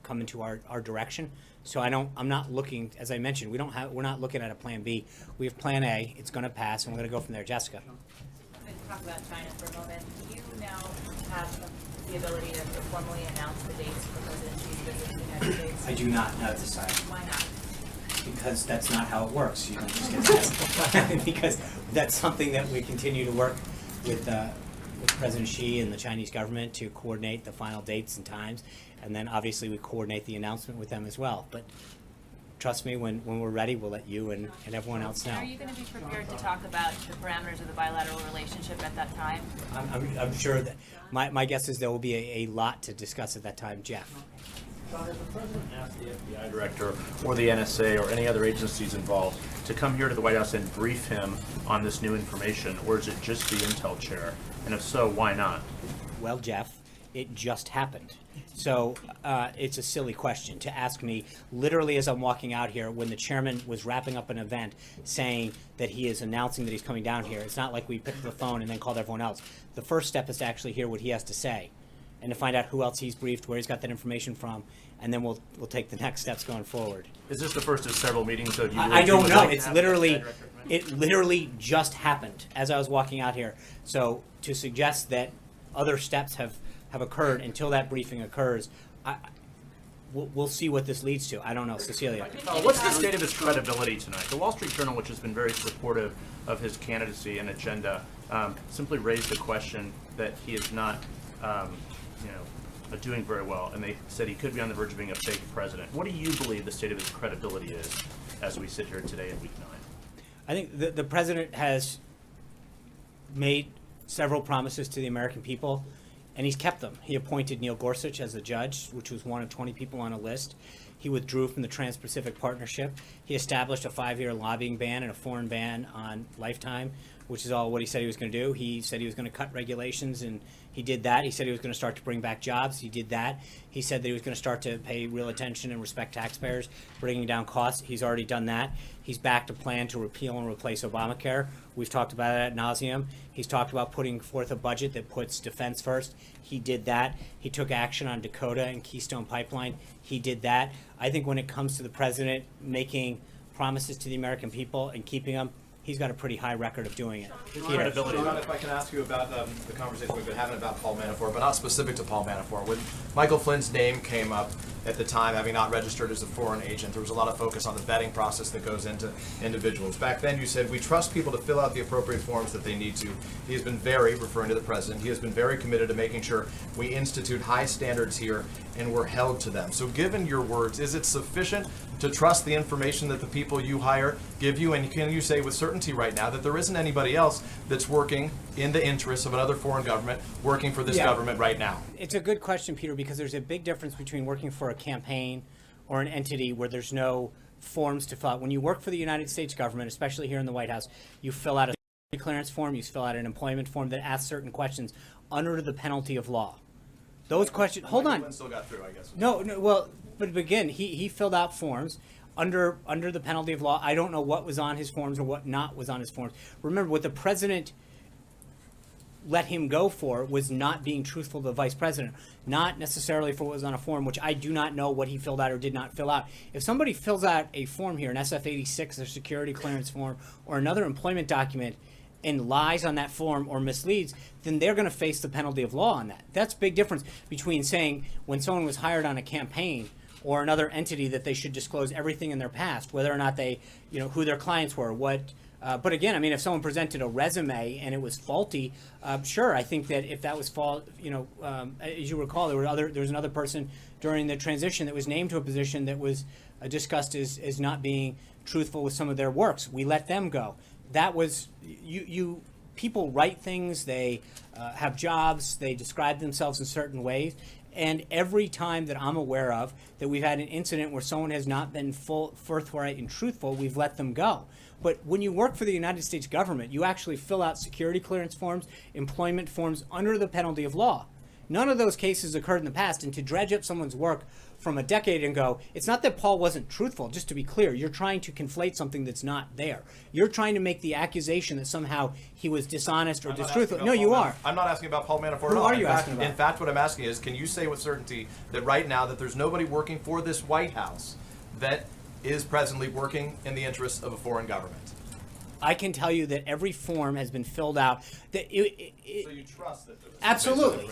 come into our direction. So I'm not looking, as I mentioned, we're not looking at a Plan B. We have Plan A. It's going to pass, and we're going to go from there. Jessica. I'm going to talk about China for a moment. Do you now have the ability to formally announce the dates for President Xi's visit to the United States? I do not know this side. Why not? Because that's not how it works. You don't just get asked. Because that's something that we continue to work with President Xi and the Chinese government to coordinate the final dates and times, and then obviously we coordinate the announcement with them as well. But trust me, when we're ready, we'll let you and everyone else know. Are you going to be prepared to talk about the parameters of the bilateral relationship at that time? I'm sure that my guess is there will be a lot to discuss at that time. Jeff. John, has the president asked the FBI director or the NSA or any other agencies involved to come here to the White House and brief him on this new information, or is it just the intel chair? And if so, why not? Well, Jeff, it just happened. So it's a silly question to ask me literally as I'm walking out here when the chairman was wrapping up an event saying that he is announcing that he's coming down here. It's not like we picked up the phone and then called everyone else. The first step is to actually hear what he has to say and to find out who else he's briefed, where he's got that information from, and then we'll take the next steps going forward. Is this the first of several meetings? So I don't know. It's literally just happened as I was walking out here. So to suggest that other steps have occurred until that briefing occurs, we'll see what this leads to. I don't know. Cecilia. What's the state of his credibility tonight? The Wall Street Journal, which has been very supportive of his candidacy and agenda, simply raised the question that he is not doing very well, and they said he could be on the verge of being a fake president. What do you believe the state of his credibility is as we sit here today in week 9? I think the president has made several promises to the American people, and he's kept them. He appointed Neil Gorsuch as a judge, which was one of 20 people on a list. He withdrew from the Trans-Pacific Partnership. He established a 5-year lobbying ban and a foreign ban on lifetime, which is all what he said he was going to do. He said he was going to cut regulations, and he did that. He said he was going to start to bring back jobs. He did that. He said that he was going to start to pay real attention and respect taxpayers, bringing down costs. He's already done that. He's backed a plan to repeal and replace Obamacare. We've talked about it ad nauseum. He's talked about putting forth a budget that puts defense first. He did that. He took action on Dakota and Keystone Pipeline. He did that. I think when it comes to the president making promises to the American people and keeping them, he's got a pretty high record of doing it. Sean, if I can ask you about the conversation we've been having about Paul Manafort, but not specific to Paul Manafort. When Michael Flynn's name came up at the time, having not registered as a foreign agent, there was a lot of focus on the vetting process that goes into individuals. Back then you said, we trust people to fill out the appropriate forms that they need to. He has been referring to the president, he has been very committed to making sure we institute high standards here and we're held to them. So given your words, is it sufficient to trust the information that the people you hire give you? And can you say with certainty right now that there isn't anybody else that's working in the interests of another foreign government, working for this government right now? It's a good question, Peter, because there's a big difference between working for a campaign or an entity where there's no forms to fill out. When you work for the United States government, especially here in the White House, you fill out a security clearance form, you fill out an employment form that asks certain questions under the penalty of law. Those questions, hold on. Flynn still got through, I guess. No, well, but again, he filled out forms under the penalty of law. I don't know what was on his forms or what not was on his forms. Remember, what the president let him go for was not being truthful to the vice president, not necessarily for what was on a form, which I do not know what he filled out or did not fill out. If somebody fills out a form here, an SF-86, their security clearance form, or another employment document, and lies on that form or misleads, then they're going to face the penalty of law on that. That's a big difference between saying when someone was hired on a campaign or another entity that they should disclose everything in their past, whether or not they, who their clients were, what. But again, I mean, if someone presented a resume and it was faulty, sure, I think that if that was as you recall, there was another person during the transition that was named to a position that was discussed as not being truthful with some of their works. We let them go. That was people write things, they have jobs, they describe themselves in certain ways. And every time that I'm aware of that we've had an incident where someone has not been forthright and truthful, we've let them go. But when you work for the United States government, you actually fill out security clearance forms, employment forms under the penalty of law. None of those cases occurred in the past, and to dredge up someone's work from a decade ago, it's not that Paul wasn't truthful, just to be clear. You're trying to conflate something that's not there. You're trying to make the accusation that somehow he was dishonest or distruthful. No, you are. I'm not asking about Paul Manafort at all. Who are you asking about? In fact, what I'm asking is, can you say with certainty that right now that there's nobody working for this White House that is presently working in the interests of a foreign government? I can tell you that every form has been filled out. So you trust that there's absolutely.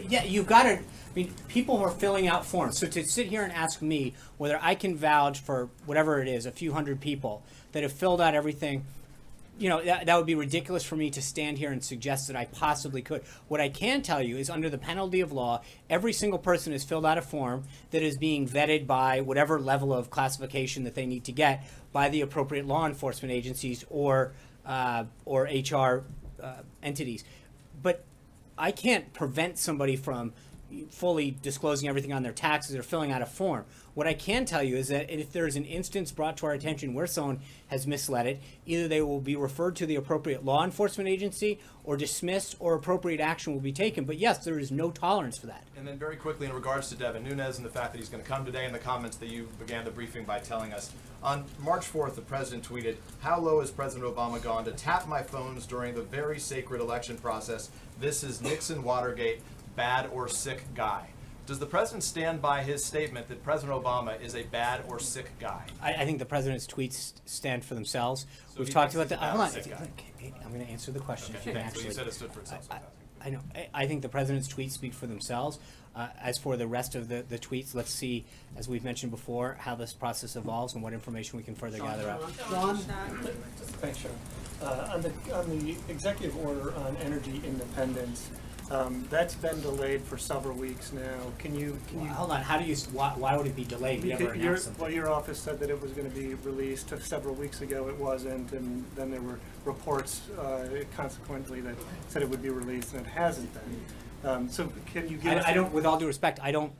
You've got to. I mean, people are filling out forms. So to sit here and ask me whether I can vouch for whatever it is, a few hundred people that have filled out everything, that would be ridiculous for me to stand here and suggest that I possibly could. What I can tell you is under the penalty of law, every single person has filled out a form that is being vetted by whatever level of classification that they need to get by the appropriate law enforcement agencies or HR entities. But I can't prevent somebody from fully disclosing everything on their taxes or filling out a form. What I can tell you is that if there's an instance brought to our attention where someone has misled it, either they will be referred to the appropriate law enforcement agency or dismissed, or appropriate action will be taken. But yes, there is no tolerance for that. And then very quickly in regards to Devin Nunes and the fact that he's going to come today and the comments that you began the briefing by telling us. On March 4th, the president tweeted, "How low has President Obama gone to tap my phones during the very sacred election process? This is Nixon Watergate, bad or sick guy." Does the president stand by his statement that President Obama is a bad or sick guy? I think the president's tweets stand for themselves. So We've he talked thinks about he's a that. bad Hold or on. sick guy? I'm going to answer the question. Okay, thanks. Well, you said it stood for itself. I know. I think the president's tweets speak for themselves. As for the rest of the tweets, let's see, as we've mentioned before, how this process evolves and what information we can further gather out. Thanks, Sean. On the executive order on energy independence, that's been delayed for several weeks now. Can you Hold on. How do you? Why would it be delayed? We never announced something. Well, your office said that it was going to be released several weeks ago. It wasn't, and then there were reports consequently that said it would be released, and it hasn't been. So can you give us? I don't. With all due respect, I don't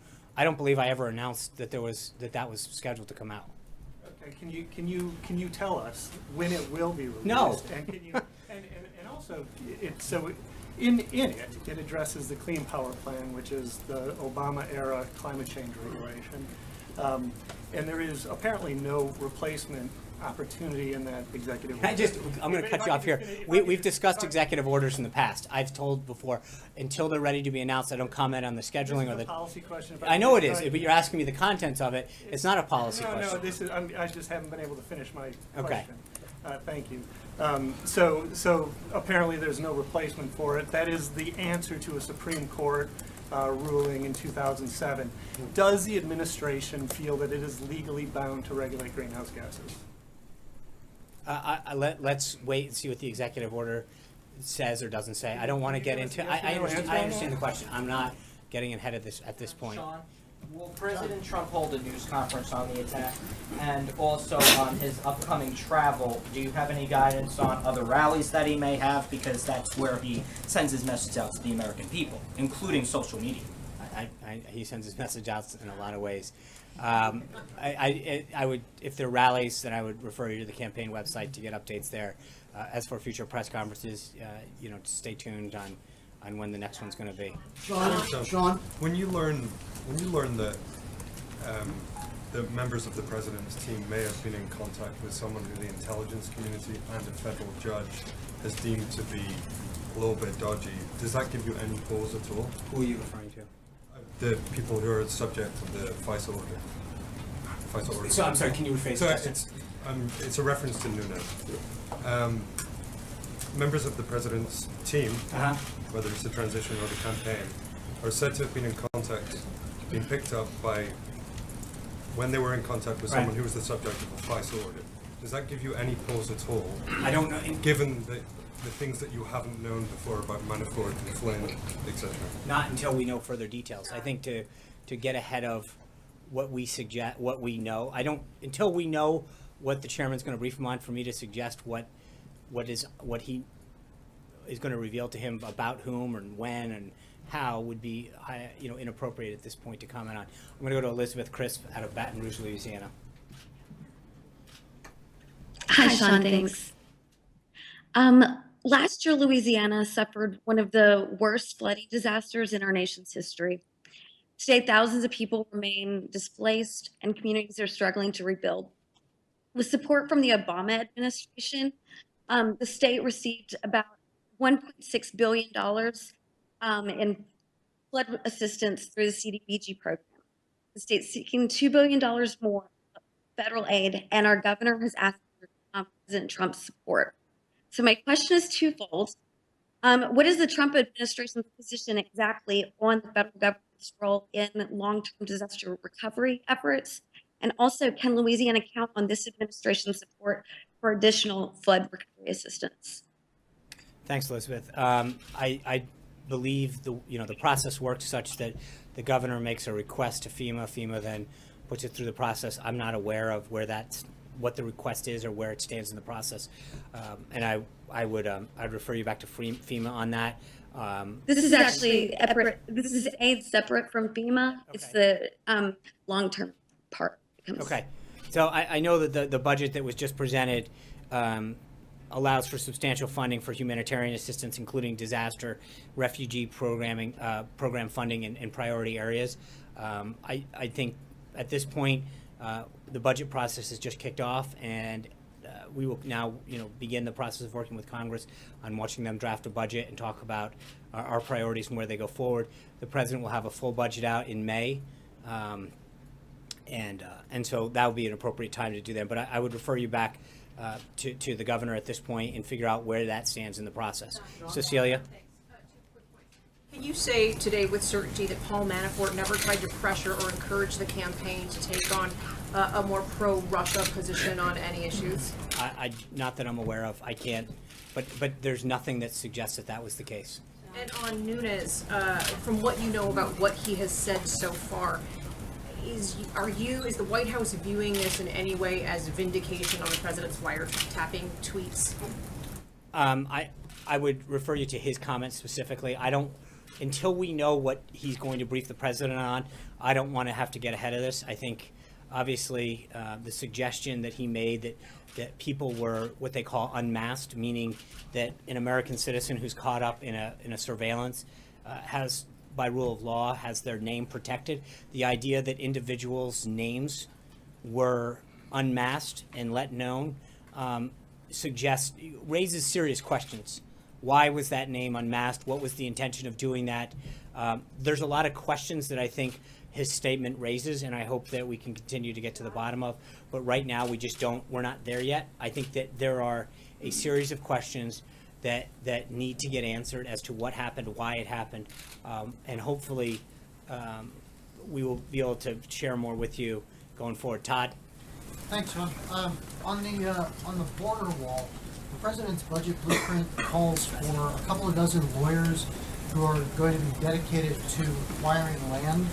believe I ever announced that that was scheduled to come out. Okay, can you tell us when it will be released? No. And can you and also in it addresses the Clean Power Plan, which is the Obama era climate change regulation, and there is apparently no replacement opportunity in that executive order. I'm going to cut you off here. We've discussed executive orders in the past. I've told before, until they're ready to be announced, I don't comment on the scheduling or the policy question. I know it is, but you're asking me the contents of it. It's not a policy No, question. this is. I just haven't been able to finish my Okay. question. Thank you. So apparently there's no replacement for it. That is the answer to a Supreme Court ruling in 2007. Does the administration feel that it is legally bound to regulate greenhouse gases? Let's wait and see what the executive order says or doesn't say. I don't want to get into. I understand the question. I'm not getting ahead of this at this point. Sean, will President Trump hold a news conference on the attack, and also on his upcoming travel? Do you have any guidance on other rallies that he may have? Because that's where he sends his message out to the American people, including social media. He sends his message out in a lot of ways. I would, if there are rallies, then I would refer you to the campaign website to get updates there. As for future press conferences, stay tuned on when the next one's going to be. Sean, when you learn that the members of the president's team may have been in contact with someone who the intelligence community and a federal judge has deemed to be a little bit dodgy, does that give you any pause at all? Who are you referring to? The people who are subject to the FISA order. So I'm sorry, can you rephrase the question? It's a reference to Nunes. Members of the president's team, whether it's the transition or the campaign, are said to have been in contact, been picked up by when they were in contact with Right. someone who was the subject of a FISA audit, does that give you any pause at all? I don't know. Given the things that you haven't known before about Manafort and Flynn, etc. Not until we know further details. I think to get ahead of what we suggest, what we know. I don't until we know what the chairman's going to brief him on. For me to suggest what he is going to reveal to him about whom and when and how would be inappropriate at this point to comment on. I'm going to go to Elizabeth Crisp out of Baton Rouge, Louisiana. Hi, Sean. Thanks. Last year, Louisiana suffered one of the worst flooding disasters in our nation's history. Today, thousands of people remain displaced and communities are struggling to rebuild. With support from the Obama administration, the state received about $1.6 billion in flood assistance through the CDBG program. The state's seeking $2 billion more federal aid, and our governor has asked for President Trump's support. So my question is twofold. What is the Trump administration's position exactly on the federal government's role in long-term disaster recovery efforts? And also, can Louisiana count on this administration's support for additional flood recovery assistance? Thanks, Elizabeth. I believe the process works such that the governor makes a request to FEMA. FEMA then puts it through the process. I'm not aware of what the request is or where it stands in the process, and I'd refer you back to FEMA on that. This is actually this is aid separate from FEMA. Okay. It's the long-term part. Okay, so I know that the budget that was just presented allows for substantial funding for humanitarian assistance, including disaster, refugee program funding in priority areas. I think at this point, the budget process has just kicked off, and we will now, begin the process of working with Congress on watching them draft a budget and talk about our priorities and where they go forward. The president will have a full budget out in May, and so that would be an appropriate time to do that. But I would refer you back to the governor at this point and figure out where that stands in the process. Cecilia? Can you say today with certainty that Paul Manafort never tried to pressure or encourage the campaign to take on a more pro-Russia position on any issues? Not that I'm aware of. I can't, but there's nothing that suggests that was the case. And on Nunes, from what you know about what he has said so far, is the White House viewing this in any way as vindication on the president's wiretapping tweets? I would refer you to his comments specifically. Until we know what he's going to brief the president on, I don't want to have to get ahead of this. I think, obviously, the suggestion that he made that people were what they call unmasked, meaning that an American citizen who's caught up in a surveillance has, by rule of law, has their name protected. The idea that individuals' names were unmasked and let known raises serious questions. Why was that name unmasked? What was the intention of doing that? There's a lot of questions that I think his statement raises, and I hope that we can continue to get to the bottom of. But right now, we're not there yet. I think that there are a series of questions that need to get answered as to what happened, why it happened, and hopefully we will be able to share more with you going forward. Todd? Thanks, Sean. On the border wall, the president's budget blueprint calls for a couple of dozen lawyers who are going to be dedicated to acquiring land.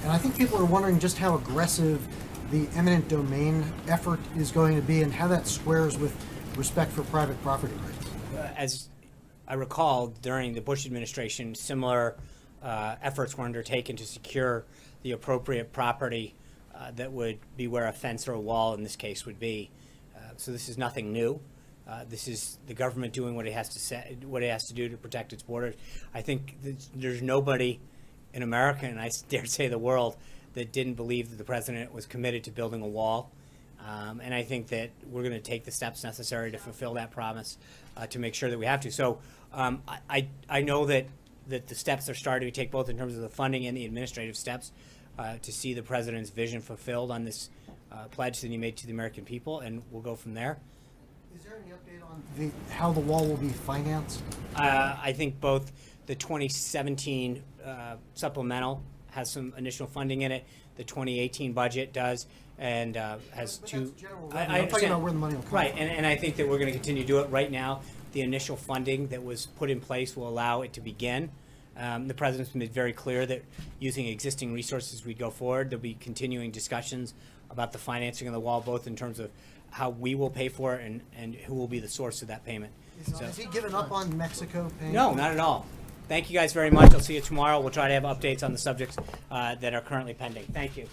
And I think people are wondering just how aggressive the eminent domain effort is going to be and how that squares with respect for private property rights. As I recall, during the Bush administration, similar efforts were undertaken to secure the appropriate property that would be where a fence or a wall, in this case, would be. So this is nothing new. This is the government doing what it has to do to protect its borders. I think there's nobody in America, and I dare say the world, that didn't believe that the president was committed to building a wall. And I think that we're going to take the steps necessary to fulfill that promise to make sure that we have to. So I know that the steps are starting to take both in terms of the funding and the administrative steps to see the president's vision fulfilled on this pledge that he made to the American people, and we'll go from there. Is there any update on how the wall will be financed? I think both the 2017 supplemental has some initial funding in it. The 2018 budget does, and has But two. that's general I revenue. I'm talking understand. about where the money will come Right, from. and I think that we're going to continue to do it right now. The initial funding that was put in place will allow it to begin. The president's made very clear that using existing resources, we go forward. There'll be continuing discussions about the financing of the wall, both in terms of how we will pay for it and who will be the source of that payment. Has he given up on Mexico paying? No, not at all. Thank you guys very much. I'll see you tomorrow. We'll try to have updates on the subjects that are currently pending. Thank you.